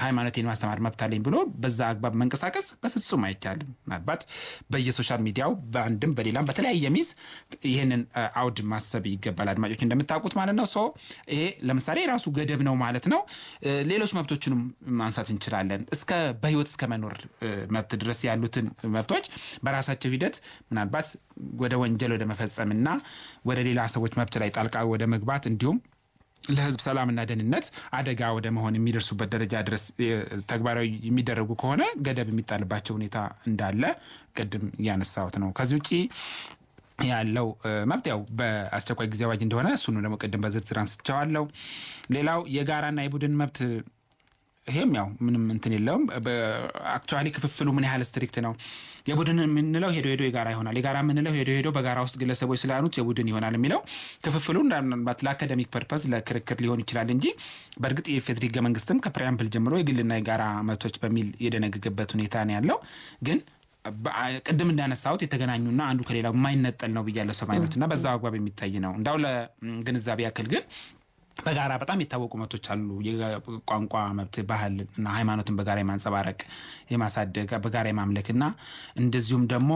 ሃይማኖቴን ማስተማር መብት አለኝ ብሎ በዛ አግባብ መንቀሳቀስ በፍጹም አይቻልም። ምናልባት በየሶሻል ሚዲያው በአንድም በሌላም በተለያየ ሚስ ይህንን አውድ ማሰብ ይገባል አድማጮች እንደምታውቁት ማለት ነው። ይሄ ለምሳሌ የራሱ ገደብ ነው ማለት ነው። ሌሎች መብቶችንም ማንሳት እንችላለን። እስከ በህይወት እስከ መኖር መብት ድረስ ያሉትን መብቶች በራሳቸው ሂደት ምናልባት ወደ ወንጀል ወደ መፈጸምና ወደ ሌላ ሰዎች መብት ላይ ጣልቃ ወደ መግባት እንዲሁም ለህዝብ ሰላምና ደህንነት አደጋ ወደ መሆን የሚደርሱበት ደረጃ ድረስ ተግባራዊ የሚደረጉ ከሆነ ገደብ የሚጣልባቸው ሁኔታ እንዳለ ቅድም ያነሳሁት ነው። ከዚህ ውጪ ያለው መብት ያው በአስቸኳይ ጊዜ አዋጅ እንደሆነ እሱን ደግሞ ቅድም በዝርዝር አንስቻለሁ። ሌላው የጋራና የቡድን መብት ይሄም ያው ምንም እንትን የለውም። በአክቹአሊ ክፍፍሉ ምን ያህል ስትሪክት ነው? የቡድን የምንለው ሄዶ የጋራ ይሆናል። የጋራ የምንለው ሄዶ በጋራ ውስጥ ግለሰቦች ስላሉት የቡድን ይሆናል የሚለው ክፍፍሉ ምናልባት ለአካዳሚክ ፐርፐዝ ለክርክር ሊሆን ይችላል እንጂ በእርግጥ የፌዴራል ሕገ መንግስትም ከፕሪያምብል ጀምሮ የግልና የጋራ መብቶች በሚል የደነገገበት ሁኔታ ነው ያለው። ግን ቅድም እንዳነሳሁት የተገናኙና አንዱ ከሌላው የማይነጠል ነው ብያለሁ። ሰብአዊ መብትና በዛው አግባብ የሚታይ ነው። እንዳው ለግንዛቤ ያክል ግን በጋራ በጣም የታወቁ መብቶች አሉ። የቋንቋ መብት፣ ባህል እና ሃይማኖትን በጋራ የማንጸባረቅ የማሳደግ በጋራ የማምለክና እንደዚሁም ደግሞ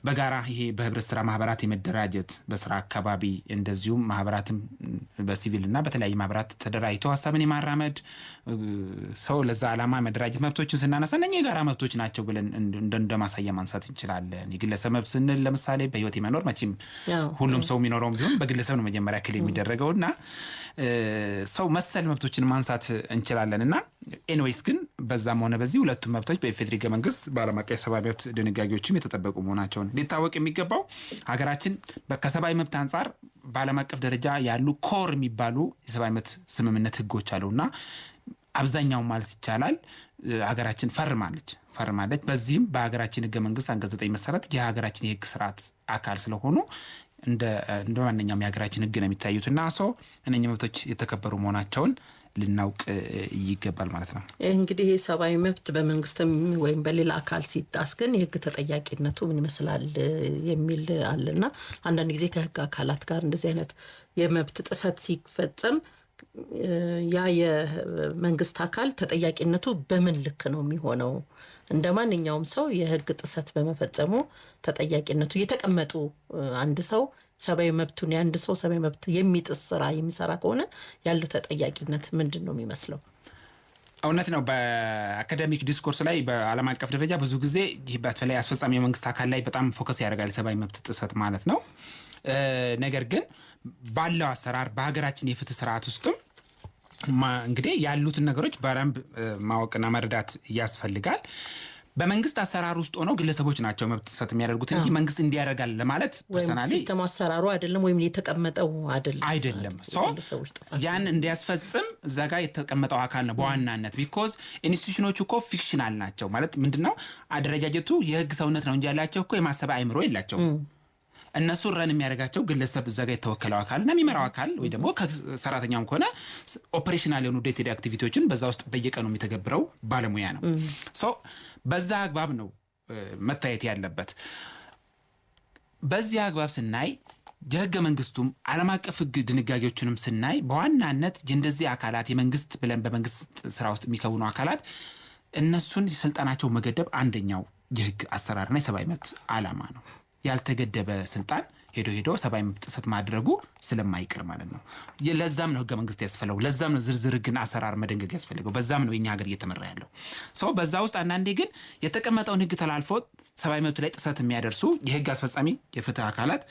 በጋራ ይሄ በህብረት ስራ ማህበራት የመደራጀት በስራ አካባቢ እንደዚሁም ማህበራትም በሲቪልና በተለያዩ ማህበራት ተደራጅቶ ሀሳብን የማራመድ ሰው ለዛ ዓላማ መደራጀት መብቶችን ስናነሳ እነኚህ የጋራ መብቶች ናቸው ብለን እንደማሳያ ማንሳት እንችላለን። የግለሰብ መብት ስንል ለምሳሌ በህይወት የመኖር መቼም ሁሉም ሰው የሚኖረው ቢሆን በግለሰብ ነው መጀመሪያ ክል የሚደረገውና ሰው መሰል መብቶችን ማንሳት እንችላለንና ኤኒዌይስ ግን በዛም ሆነ በዚህ ሁለቱም መብቶች በኢፌዴሪ ሕገ መንግስት በዓለም አቀፍ ሰብአዊ መብት ድንጋጌዎችም የተጠበቁ መሆናቸውን ሊታወቅ የሚገባው ሀገራችን ከሰብአዊ መብት አንጻር በዓለም አቀፍ ደረጃ ያሉ ኮር የሚባሉ የሰብአዊ መብት ስምምነት ህጎች አሉና አብዛኛው ማለት ይቻላል ሀገራችን ፈርማለች። በዚህም በሀገራችን ሕገ መንግስት አንቀጽ 9 መሰረት የሀገራችን የህግ ስርዓት አካል ስለሆኑ እንደ ማንኛውም የሀገራችን ህግ ነው የሚታዩትና እነኚህ መብቶች የተከበሩ መሆናቸውን ልናውቅ ይገባል ማለት ነው። እንግዲህ ሰብአዊ መብት በመንግስትም ወይም በሌላ አካል ሲጣስ ግን የህግ ተጠያቂነቱ ምን ይመስላል የሚል አለና አንዳንድ ጊዜ ከህግ አካላት ጋር እንደዚህ አይነት የመብት ጥሰት ሲፈጸም ያ የመንግስት አካል ተጠያቂነቱ በምን ልክ ነው የሚሆነው? እንደ ማንኛውም ሰው የህግ ጥሰት በመፈጸሙ ተጠያቂነቱ የተቀመጡ አንድ ሰው ሰብአዊ መብቱን የአንድ ሰው ሰብአዊ መብት የሚጥስ ስራ የሚሰራ ከሆነ ያለው ተጠያቂነት ምንድን ነው የሚመስለው? እውነት ነው። በአካዳሚክ ዲስኮርስ ላይ በዓለም አቀፍ ደረጃ ብዙ ጊዜ በተለይ አስፈጻሚ የመንግስት አካል ላይ በጣም ፎከስ ያደርጋል ሰብአዊ መብት ጥሰት ማለት ነው። ነገር ግን ባለው አሰራር በሀገራችን የፍትህ ስርዓት ውስጥም እንግዲህ ያሉትን ነገሮች በደንብ ማወቅና መረዳት ያስፈልጋል። በመንግስት አሰራር ውስጥ ሆነው ግለሰቦች ናቸው መብት ጥሰት የሚያደርጉት እንጂ መንግስት እንዲያደርጋል ለማለት ፐርሰናሊ ሲስተም አሰራሩ አይደለም ወይም የተቀመጠው አይደለም። ያን እንዲያስፈጽም ዘጋ የተቀመጠው አካል ነው በዋናነት። ቢኮዝ ኢንስቲትዩሽኖቹ እኮ ፊክሽናል ናቸው ማለት ምንድነው? አደረጃጀቱ የህግ ሰውነት ነው እንጂ ያላቸው እኮ የማሰብ አእምሮ የላቸውም። እነሱ ረን የሚያደርጋቸው ግለሰብ እዛ ጋር የተወከለው አካልና የሚመራው አካል ወይ ደግሞ ከሰራተኛም ከሆነ ኦፕሬሽናል የሆኑ ዴይ ቱ ዴይ አክቲቪቲዎችን በዛ ውስጥ በየቀኑ የሚተገብረው ባለሙያ ነው። ሶ በዛ አግባብ ነው መታየት ያለበት። በዚህ አግባብ ስናይ የህገ መንግስቱም ዓለም አቀፍ ህግ ድንጋጌዎችንም ስናይ በዋናነት እንደዚህ አካላት የመንግስት ብለን በመንግስት ስራ ውስጥ የሚከውኑ አካላት እነሱን ስልጣናቸው መገደብ አንደኛው የህግ አሰራርና የሰብአዊ መብት ዓላማ ነው። ያልተገደበ ስልጣን ሄዶ ሰብአዊ መብት ጥሰት ማድረጉ ስለማይቀር ማለት ነው። ለዛም ነው ህገ መንግስት ያስፈልገው። ለዛም ነው ዝርዝር ህግን አሰራር መደንገግ ያስፈልገው። በዛም ነው የኛ ሀገር እየተመራ ያለው። በዛ ውስጥ አንዳንዴ ግን የተቀመጠውን ህግ ተላልፎ ሰብአዊ መብት ላይ ጥሰት የሚያደርሱ የህግ አስፈጻሚ የፍትህ አካላት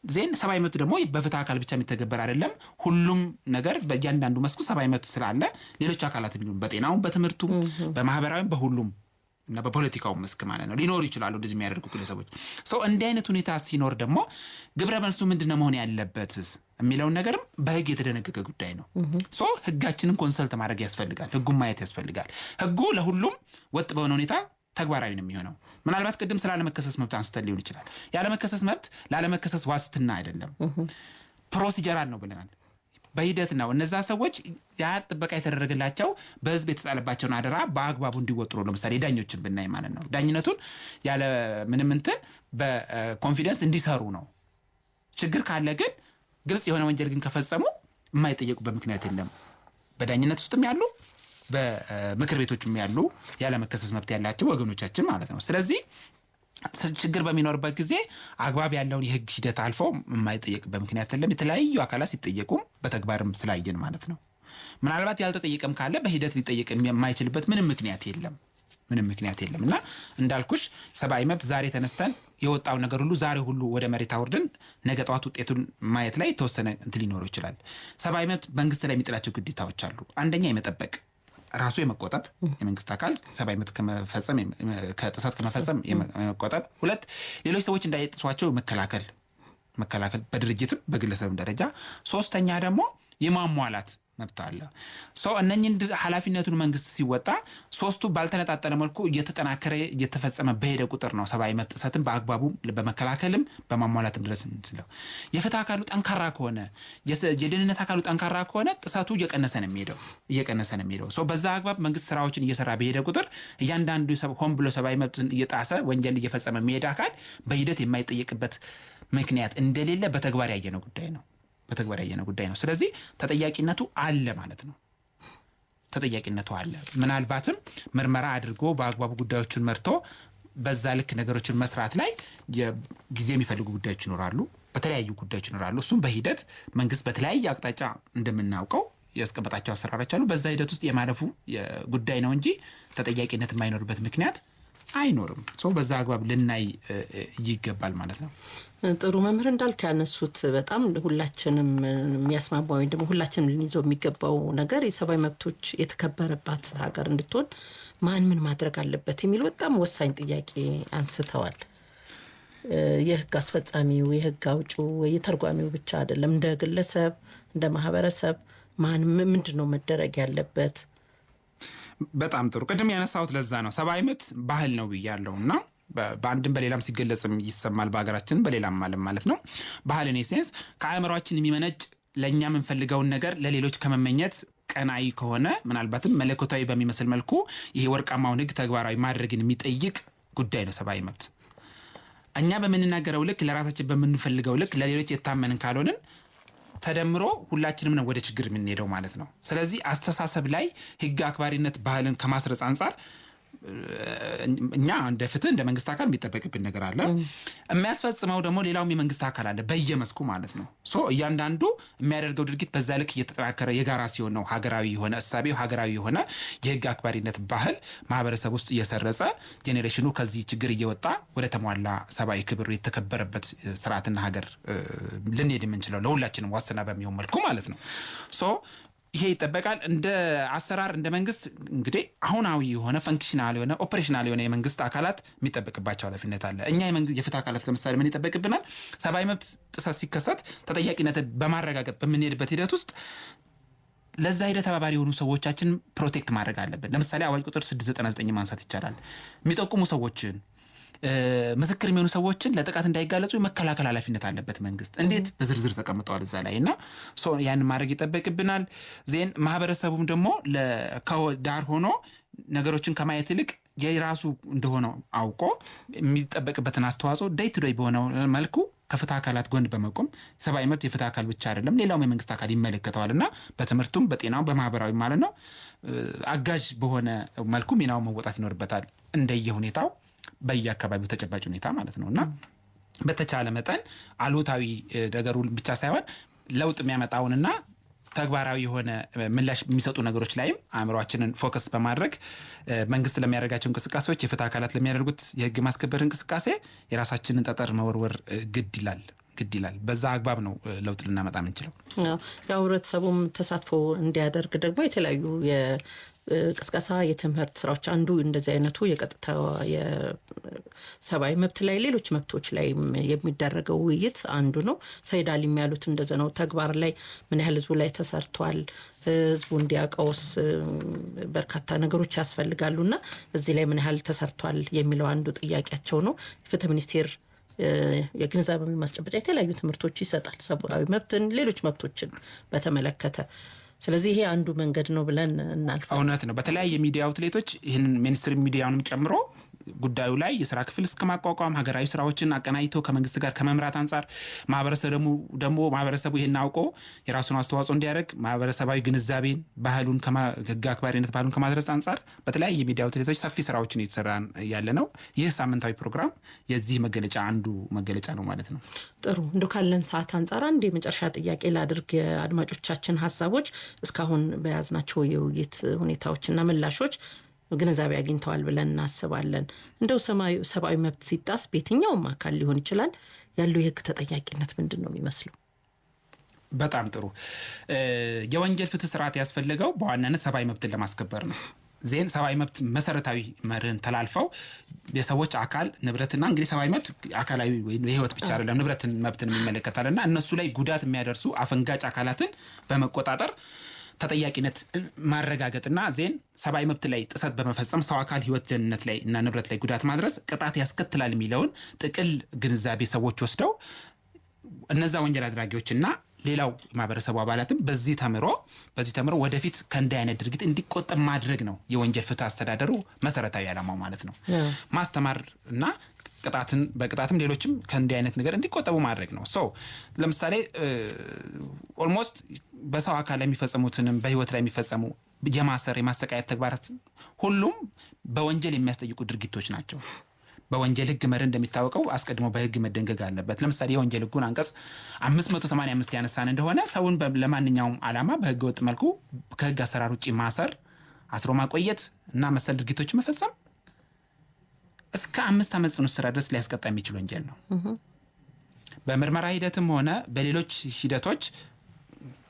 ዜን ሰብአዊ መብት ደግሞ በፍትህ አካል ብቻ የሚተገበር አይደለም። ሁሉም ነገር በእያንዳንዱ መስኩ ሰብአዊ መብት ስላለ ሌሎች አካላት በጤናውም፣ በትምህርቱም፣ በማህበራዊም፣ በሁሉም እና በፖለቲካው መስክ ማለት ነው ሊኖር ይችላል እንደዚህ የሚያደርጉ ግለሰቦች። እንዲህ አይነት ሁኔታ ሲኖር ደግሞ ግብረ መልሱ ምንድነው መሆን ያለበት የሚለውን ነገርም በህግ የተደነገገ ጉዳይ ነው። ህጋችንን ኮንሰልት ማድረግ ያስፈልጋል። ህጉን ማየት ያስፈልጋል። ህጉ ለሁሉም ወጥ በሆነ ሁኔታ ተግባራዊ ነው የሚሆነው። ምናልባት ቅድም ስላለመከሰስ መብት አንስተን ሊሆን ይችላል። ያለመከሰስ መብት ላለመከሰስ ዋስትና አይደለም፣ ፕሮሲጀራል ነው ብለናል። በሂደት ነው እነዛ ሰዎች ያ ጥበቃ የተደረገላቸው በህዝብ የተጣለባቸውን አደራ በአግባቡ እንዲወጡ ነው። ለምሳሌ ዳኞችን ብናይ ማለት ነው ዳኝነቱን ያለ ምንም እንትን በኮንፊደንስ እንዲሰሩ ነው። ችግር ካለ ግን ግልጽ የሆነ ወንጀል ግን ከፈጸሙ የማይጠየቁበት ምክንያት የለም። በዳኝነት ውስጥም ያሉ በምክር ቤቶችም ያሉ ያለመከሰስ መብት ያላቸው ወገኖቻችን ማለት ነው። ስለዚህ ችግር በሚኖርበት ጊዜ አግባብ ያለውን የህግ ሂደት አልፎ የማይጠየቅበት ምክንያት የለም። የተለያዩ አካላት ሲጠየቁም በተግባርም ስላየን ማለት ነው። ምናልባት ያልተጠየቀም ካለ በሂደት ሊጠየቅ የማይችልበት ምንም ምክንያት የለም እና እንዳልኩሽ ሰብአዊ መብት ዛሬ ተነስተን የወጣው ነገር ሁሉ ዛሬ ሁሉ ወደ መሬት አውርደን ነገ ጠዋት ውጤቱን ማየት ላይ የተወሰነ እንትን ሊኖረው ይችላል። ሰብአዊ መብት መንግስት ላይ የሚጥላቸው ግዴታዎች አሉ። አንደኛ የመጠበቅ ራሱ የመቆጠብ የመንግስት አካል ሰብአዊ መብት ከመፈጸም ከጥሰት ከመፈጸም የመቆጠብ፣ ሁለት ሌሎች ሰዎች እንዳይጥሷቸው መከላከል በድርጅትም በግለሰብም ደረጃ፣ ሶስተኛ ደግሞ የማሟላት መብት አለ። እነኚህን ኃላፊነቱን መንግስት ሲወጣ ሶስቱ ባልተነጣጠለ መልኩ እየተጠናከረ እየተፈጸመ በሄደ ቁጥር ነው ሰብአዊ መብት ጥሰትን በአግባቡ በመከላከልም በማሟላትም ድረስ እንችላል። የፍትህ አካሉ ጠንካራ ከሆነ የደህንነት አካሉ ጠንካራ ከሆነ ጥሰቱ እየቀነሰ ነው የሚሄደው። በዛ አግባብ መንግስት ስራዎችን እየሰራ በሄደ ቁጥር እያንዳንዱ ሆን ብሎ ሰብአዊ መብትን እየጣሰ ወንጀል እየፈጸመ የሚሄድ አካል በሂደት የማይጠየቅበት ምክንያት እንደሌለ በተግባር ያየነው ጉዳይ ነው። ስለዚህ ተጠያቂነቱ አለ ማለት ነው። ምናልባትም ምርመራ አድርጎ በአግባቡ ጉዳዮችን መርቶ በዛ ልክ ነገሮችን መስራት ላይ ጊዜ የሚፈልጉ ጉዳዮች ይኖራሉ፣ በተለያዩ ጉዳዮች ይኖራሉ። እሱም በሂደት መንግስት በተለያየ አቅጣጫ እንደምናውቀው ያስቀመጣቸው አሰራሮች አሉ። በዛ ሂደት ውስጥ የማለፉ ጉዳይ ነው እንጂ ተጠያቂነት የማይኖርበት ምክንያት አይኖርም። በዛ አግባብ ልናይ ይገባል ማለት ነው። ጥሩ መምህር እንዳልክ ያነሱት በጣም ሁላችንም የሚያስማማው ወይም ደግሞ ሁላችንም ልንይዘው የሚገባው ነገር የሰብአዊ መብቶች የተከበረባት ሀገር እንድትሆን ምን ማድረግ አለበት የሚል በጣም ወሳኝ ጥያቄ አንስተዋል። የህግ አስፈጻሚው፣ የህግ አውጪው፣ የተርጓሚው ብቻ አይደለም። እንደ ግለሰብ እንደ ማህበረሰብ ምንድነው መደረግ ያለበት? በጣም ጥሩ። ቅድም ያነሳሁት ለዛ ነው ሰብአዊ መብት ባህል ነው ብያለሁና በአንድም በሌላም ሲገለጽም ይሰማል በሀገራችን በሌላም ማለት ነው። ባህል ኢን ሴንስ ከአእምሯችን የሚመነጭ ለኛ የምንፈልገውን ነገር ለሌሎች ከመመኘት ቀናይ ከሆነ ምናልባትም መለኮታዊ በሚመስል መልኩ ይሄ ወርቃማውን ህግ ተግባራዊ ማድረግን የሚጠይቅ ጉዳይ ነው ሰብአዊ መብት። እኛ በምንናገረው ልክ ለራሳችን በምንፈልገው ልክ ለሌሎች የታመንን ካልሆንን ተደምሮ ሁላችንም ነው ወደ ችግር የምንሄደው ማለት ነው። ስለዚህ አስተሳሰብ ላይ ህግ አክባሪነት ባህልን ከማስረጽ አንጻር እኛ እንደ ፍትህ እንደ መንግስት አካል የሚጠበቅብን ነገር አለ። የሚያስፈጽመው ደግሞ ሌላውም የመንግስት አካል አለ በየመስኩ ማለት ነው። እያንዳንዱ የሚያደርገው ድርጊት በዛ ልክ እየተጠናከረ የጋራ ሲሆን ነው ሀገራዊ የሆነ እሳቤ ሀገራዊ የሆነ የህግ አክባሪነት ባህል ማህበረሰብ ውስጥ እየሰረጸ ጄኔሬሽኑ ከዚህ ችግር እየወጣ ወደ ተሟላ ሰብአዊ ክብር የተከበረበት ስርዓትና ሀገር ልንሄድ የምንችለው ለሁላችንም ዋስትና በሚሆን መልኩ ማለት ነው። ይሄ ይጠበቃል። እንደ አሰራር እንደ መንግስት እንግዲህ አሁናዊ የሆነ ፈንክሽናል የሆነ ኦፕሬሽናል የሆነ የመንግስት አካላት የሚጠበቅባቸው ኃላፊነት አለ። እኛ የፍትህ አካላት ለምሳሌ ምን ይጠበቅብናል? ሰብአዊ መብት ጥሰት ሲከሰት ተጠያቂነትን በማረጋገጥ በምንሄድበት ሂደት ውስጥ ለዛ ሂደት ተባባሪ የሆኑ ሰዎቻችን ፕሮቴክት ማድረግ አለብን። ለምሳሌ አዋጅ ቁጥር 699 ማንሳት ይቻላል። የሚጠቁሙ ሰዎችን ምስክር የሚሆኑ ሰዎችን ለጥቃት እንዳይጋለጹ የመከላከል ኃላፊነት አለበት መንግስት። እንዴት በዝርዝር ተቀምጠዋል እዛ ላይ እና ያን ማድረግ ይጠበቅብናል። ዜን ማህበረሰቡም ደግሞ ከዳር ሆኖ ነገሮችን ከማየት ይልቅ የራሱ እንደሆነ አውቆ የሚጠበቅበትን አስተዋጽኦ ዴይ ቱ ዴይ በሆነ መልኩ ከፍትህ አካላት ጎን በመቆም ሰብአዊ መብት የፍትህ አካል ብቻ አይደለም ሌላውም የመንግስት አካል ይመለከተዋልና በትምህርቱም በጤናው በማህበራዊ ማለት ነው አጋዥ በሆነ መልኩ ሚናው መወጣት ይኖርበታል እንደየሁኔታው በየአካባቢው ተጨባጭ ሁኔታ ማለት ነውና በተቻለ መጠን አሉታዊ ነገሩ ብቻ ሳይሆን ለውጥ የሚያመጣውንና ተግባራዊ የሆነ ምላሽ የሚሰጡ ነገሮች ላይም አእምሮአችንን ፎከስ በማድረግ መንግስት ለሚያደርጋቸው እንቅስቃሴዎች የፍትህ አካላት ለሚያደርጉት የህግ ማስከበር እንቅስቃሴ የራሳችንን ጠጠር መወርወር ግድ ይላል። በዛ አግባብ ነው ለውጥ ልናመጣ የምንችለው። ያው ህብረተሰቡም ተሳትፎ እንዲያደርግ ደግሞ የተለያዩ የቅስቀሳ የትምህርት ስራዎች አንዱ እንደዚህ አይነቱ የቀጥታ የሰብአዊ መብት ላይ ሌሎች መብቶች ላይ የሚደረገው ውይይት አንዱ ነው። ሰይድ አሊ የሚያሉት እንደዚህ ነው። ተግባር ላይ ምን ያህል ህዝቡ ላይ ተሰርቷል፣ ህዝቡ እንዲያውቀውስ በርካታ ነገሮች ያስፈልጋሉና እዚህ ላይ ምን ያህል ተሰርቷል የሚለው አንዱ ጥያቄያቸው ነው። ፍትህ ሚኒስቴር የግንዛቤ ማስጨበጫ የተለያዩ ትምህርቶች ይሰጣል፣ ሰብአዊ መብትን ሌሎች መብቶችን በተመለከተ። ስለዚህ ይሄ አንዱ መንገድ ነው ብለን እናልፋለን። እውነት ነው። በተለያየ ሚዲያ አውትሌቶች ይህንን ሚኒስትሪ ሚዲያውንም ጨምሮ ጉዳዩ ላይ የስራ ክፍል እስከማቋቋም ሀገራዊ ስራዎችን አቀናጅቶ ከመንግስት ጋር ከመምራት አንጻር ማህበረሰቡ ይሄን አውቆ የራሱን አስተዋጽኦ እንዲያደርግ ማህበረሰባዊ ግንዛቤን ባህሉን ህግ አክባሪነት ባህሉን ከማድረስ አንጻር በተለያየ ሚዲያ አውትሌቶች ሰፊ ስራዎችን እየተሰራ ያለ ነው። ይህ ሳምንታዊ ፕሮግራም የዚህ መገለጫ አንዱ መገለጫ ነው ማለት ነው። ጥሩ እንደው ካለን ሰዓት አንጻር አንድ የመጨረሻ ጥያቄ ላድርግ። የአድማጮቻችን ሀሳቦች እስካሁን በያዝናቸው የውይይት ሁኔታዎችና ምላሾች ግንዛቤ አግኝተዋል ብለን እናስባለን። እንደው ሰብአዊ መብት ሲጣስ በየትኛውም አካል ሊሆን ይችላል ያለው የህግ ተጠያቂነት ምንድን ነው የሚመስለው? በጣም ጥሩ። የወንጀል ፍትህ ስርዓት ያስፈልገው በዋናነት ሰብአዊ መብትን ለማስከበር ነው። ዜን ሰብአዊ መብት መሰረታዊ መርህን ተላልፈው የሰዎች አካል ንብረትና እንግዲህ ሰብአዊ መብት አካላዊ ወይ የህይወት ብቻ አይደለም ንብረትን መብትን የሚመለከታልና እነሱ ላይ ጉዳት የሚያደርሱ አፈንጋጭ አካላትን በመቆጣጠር ተጠያቂነት ማረጋገጥና ዜን ሰብአዊ መብት ላይ ጥሰት በመፈጸም ሰው አካል ህይወት ደህንነት ላይ እና ንብረት ላይ ጉዳት ማድረስ ቅጣት ያስከትላል የሚለውን ጥቅል ግንዛቤ ሰዎች ወስደው እነዛ ወንጀል አድራጊዎችና ሌላው ማህበረሰቡ አባላትም በዚህ ተምሮ ወደፊት ከእንዲህ አይነት ድርጊት እንዲቆጠብ ማድረግ ነው የወንጀል ፍትህ አስተዳደሩ መሰረታዊ ዓላማው ማለት ነው። ማስተማር እና በቅጣትም ሌሎችም ከእንዲህ አይነት ነገር እንዲቆጠቡ ማድረግ ነው። ለምሳሌ ኦልሞስት በሰው አካል ላይ የሚፈጸሙትንም በህይወት ላይ የሚፈጸሙ የማሰር የማሰቃየት ተግባራት ሁሉም በወንጀል የሚያስጠይቁ ድርጊቶች ናቸው። በወንጀል ህግ መርህ እንደሚታወቀው አስቀድሞ በህግ መደንገግ አለበት። ለምሳሌ የወንጀል ህጉን አንቀጽ 585 ያነሳን እንደሆነ ሰውን ለማንኛውም ዓላማ በህገ ወጥ መልኩ ከህግ አሰራር ውጪ ማሰር፣ አስሮ ማቆየት እና መሰል ድርጊቶች መፈጸም እስከ 5 ዓመት ጽኑ እስራት ድረስ ሊያስቀጣ የሚችል ወንጀል ነው። በምርመራ ሂደትም ሆነ በሌሎች ሂደቶች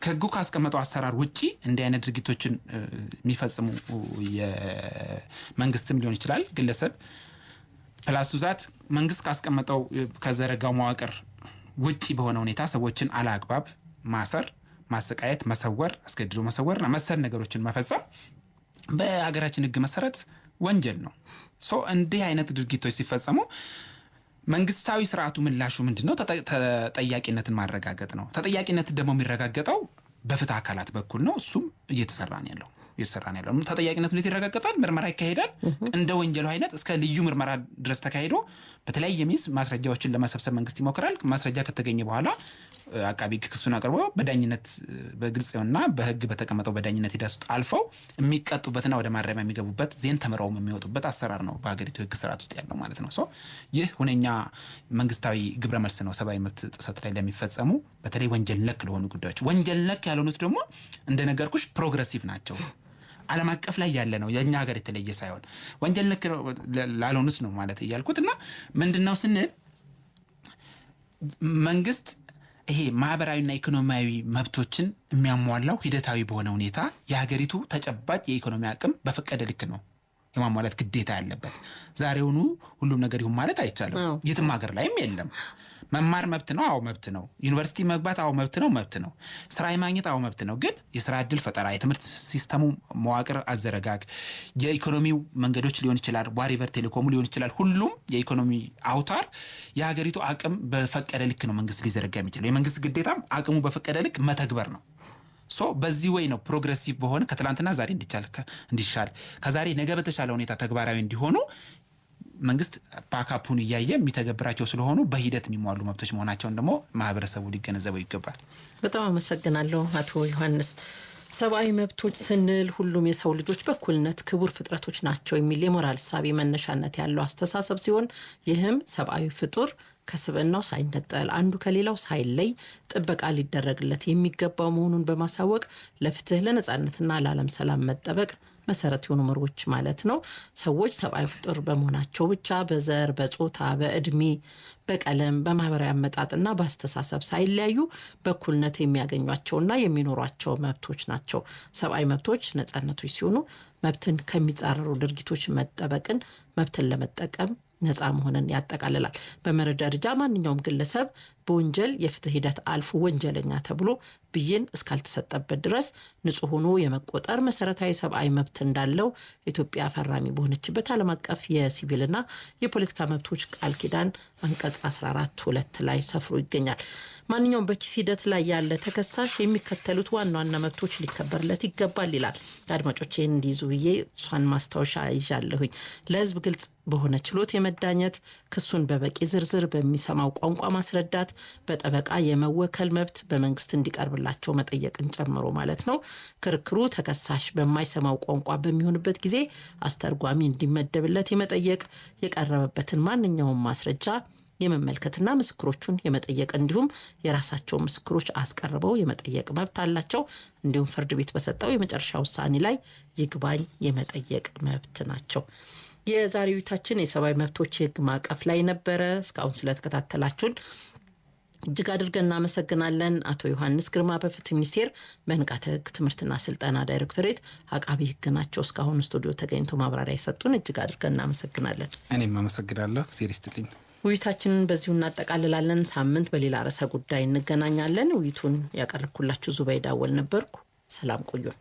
ከህጉ ካስቀመጠው አሰራር ውጪ እንዲህ አይነት ድርጊቶችን የሚፈጽሙ የመንግስትም ሊሆን ይችላል ግለሰብ ፕላስ ዛት መንግስት ካስቀመጠው ከዘረጋው መዋቅር ውጪ በሆነ ሁኔታ ሰዎችን አላግባብ ማሰር፣ ማሰቃየት፣ መሰወር፣ አስገድዶ መሰወርና መሰል ነገሮችን መፈጸም በአገራችን ህግ መሰረት ወንጀል ነው። እንዲህ አይነት ድርጊቶች ሲፈጸሙ መንግስታዊ ስርዓቱ ምላሹ ምንድነው? ተጠያቂነትን ማረጋገጥ ነው። ተጠያቂነት ደግሞ የሚረጋገጠው በፍትህ አካላት በኩል ነው። እሱም እየተሰራ ነው ያለው። ተጠያቂነቱ እንዴት ይረጋገጣል? ምርመራ ይካሄዳል። እንደ ወንጀሉ አይነት እስከ ልዩ ምርመራ ድረስ ተካሂዶ በተለያየ ሚስ ማስረጃዎችን ለመሰብሰብ መንግስት ይሞክራል። ማስረጃ ከተገኘ በኋላ አቃቢ ክሱን አቅርቦ በዳኝነት በግልጽና በህግ በተቀመጠው በዳኝነት ሂደት ውስጥ አልፈው የሚቀጡበትና ወደ ማረሚያ የሚገቡበት ዜን ተመራው የሚወጡበት አሰራር ነው በሀገሪቱ ህግ ስርዓት ውስጥ ያለው ማለት ነው። ይህ ሁነኛ መንግስታዊ ግብረ መልስ ነው ሰብአዊ መብት ጥሰት ላይ ለሚፈጸሙ በተለይ ወንጀል ነክ ለሆኑ ጉዳዮች። ወንጀል ነክ ያልሆኑት ደግሞ እንደነገርኩሽ ፕሮግሬሲቭ ናቸው። ዓለም አቀፍ ላይ ያለ ነው፣ የኛ ሀገር የተለየ ሳይሆን ወንጀል ነክ ላልሆኑት ነው ማለት እያልኩትና ምንድነው ስንል መንግስት ይሄ ማህበራዊና ኢኮኖሚያዊ መብቶችን የሚያሟላው ሂደታዊ በሆነ ሁኔታ የሀገሪቱ ተጨባጭ የኢኮኖሚ አቅም በፈቀደ ልክ ነው የማሟላት ግዴታ ያለበት። ዛሬውኑ ሁሉም ነገር ይሁን ማለት አይቻልም። የትም ሀገር ላይም የለም። መማር መብት ነው። አዎ መብት ነው። ዩኒቨርሲቲ መግባት አዎ መብት ነው። ስራ ማግኘት አዎ መብት ነው። ግን የስራ እድል ፈጠራ፣ የትምህርት ሲስተሙ መዋቅር አዘረጋግ፣ የኢኮኖሚው መንገዶች ሊሆን ይችላል፣ ዋሪቨር ቴሌኮሙ ሊሆን ይችላል። ሁሉም የኢኮኖሚ አውታር የሀገሪቱ አቅም በፈቀደ ልክ ነው መንግስት ሊዘረጋ የሚችለው። የመንግስት ግዴታም አቅሙ በፈቀደ ልክ መተግበር ነው። በዚህ ወይ ነው ፕሮግሬሲቭ በሆነ ከትላንትና ዛሬ እንዲሻል ከዛሬ ነገ በተሻለ ሁኔታ ተግባራዊ እንዲሆኑ መንግስት ባካፑን እያየ የሚተገብራቸው ስለሆኑ በሂደት የሚሟሉ መብቶች መሆናቸውን ደግሞ ማህበረሰቡ ሊገነዘበው ይገባል። በጣም አመሰግናለሁ አቶ ዮሐንስ። ሰብአዊ መብቶች ስንል ሁሉም የሰው ልጆች በእኩልነት ክቡር ፍጥረቶች ናቸው የሚል የሞራል እሳቤ መነሻነት ያለው አስተሳሰብ ሲሆን ይህም ሰብአዊ ፍጡር ከስብዕናው ሳይነጠል አንዱ ከሌላው ሳይለይ ጥበቃ ሊደረግለት የሚገባው መሆኑን በማሳወቅ ለፍትህ፣ ለነጻነትና ለዓለም ሰላም መጠበቅ መሰረት የሆኑ መርሆች ማለት ነው። ሰዎች ሰብአዊ ፍጡር በመሆናቸው ብቻ በዘር፣ በጾታ፣ በእድሜ፣ በቀለም፣ በማህበራዊ አመጣጥና በአስተሳሰብ ሳይለያዩ በእኩልነት የሚያገኟቸውና የሚኖሯቸው መብቶች ናቸው። ሰብአዊ መብቶች ነጻነቶች ሲሆኑ መብትን ከሚጻረሩ ድርጊቶች መጠበቅን፣ መብትን ለመጠቀም ነጻ መሆንን ያጠቃልላል። በመርህ ደረጃ ማንኛውም ግለሰብ በወንጀል የፍትህ ሂደት አልፎ ወንጀለኛ ተብሎ ብይን እስካልተሰጠበት ድረስ ንጹህ ሆኖ የመቆጠር መሰረታዊ ሰብአዊ መብት እንዳለው ኢትዮጵያ ፈራሚ በሆነችበት ዓለም አቀፍ የሲቪልና የፖለቲካ መብቶች ቃል ኪዳን አንቀጽ 14(2) ላይ ሰፍሮ ይገኛል። ማንኛውም በኪስ ሂደት ላይ ያለ ተከሳሽ የሚከተሉት ዋና ዋና መብቶች ሊከበርለት ይገባል ይላል። አድማጮች ይህን እንዲይዙ ብዬ እሷን ማስታወሻ ይዣለሁኝ። ለህዝብ ግልጽ በሆነ ችሎት የመዳኘት፣ ክሱን በበቂ ዝርዝር በሚሰማው ቋንቋ ማስረዳት፣ በጠበቃ የመወከል መብት በመንግስት እንዲቀርብላቸው መጠየቅን ጨምሮ ማለት ነው። ክርክሩ ተከሳሽ በማይሰማው ቋንቋ በሚሆንበት ጊዜ አስተርጓሚ እንዲመደብለት የመጠየቅ፣ የቀረበበትን ማንኛውም ማስረጃ የመመልከትና ምስክሮቹን የመጠየቅ እንዲሁም የራሳቸው ምስክሮች አስቀርበው የመጠየቅ መብት አላቸው። እንዲሁም ፍርድ ቤት በሰጠው የመጨረሻ ውሳኔ ላይ ይግባኝ የመጠየቅ መብት ናቸው። የዛሬው ውይይታችን የሰብአዊ መብቶች የህግ ማዕቀፍ ላይ ነበረ። እስካሁን ስለተከታተላችሁን እጅግ አድርገን እናመሰግናለን። አቶ ዮሐንስ ግርማ በፍትህ ሚኒስቴር በንቃተ ህግ ትምህርትና ስልጠና ዳይሬክቶሬት አቃቢ ህግ ናቸው። እስካሁን ስቱዲዮ ተገኝቶ ማብራሪያ የሰጡን እጅግ አድርገን እናመሰግናለን። እኔም አመሰግናለሁ። ሴሪስትልኝ ውይይታችንን በዚሁ እናጠቃልላለን። ሳምንት በሌላ ርዕሰ ጉዳይ እንገናኛለን። ውይይቱን ያቀረብኩላችሁ ዙበይዳ አወል ነበርኩ። ሰላም ቆዩን።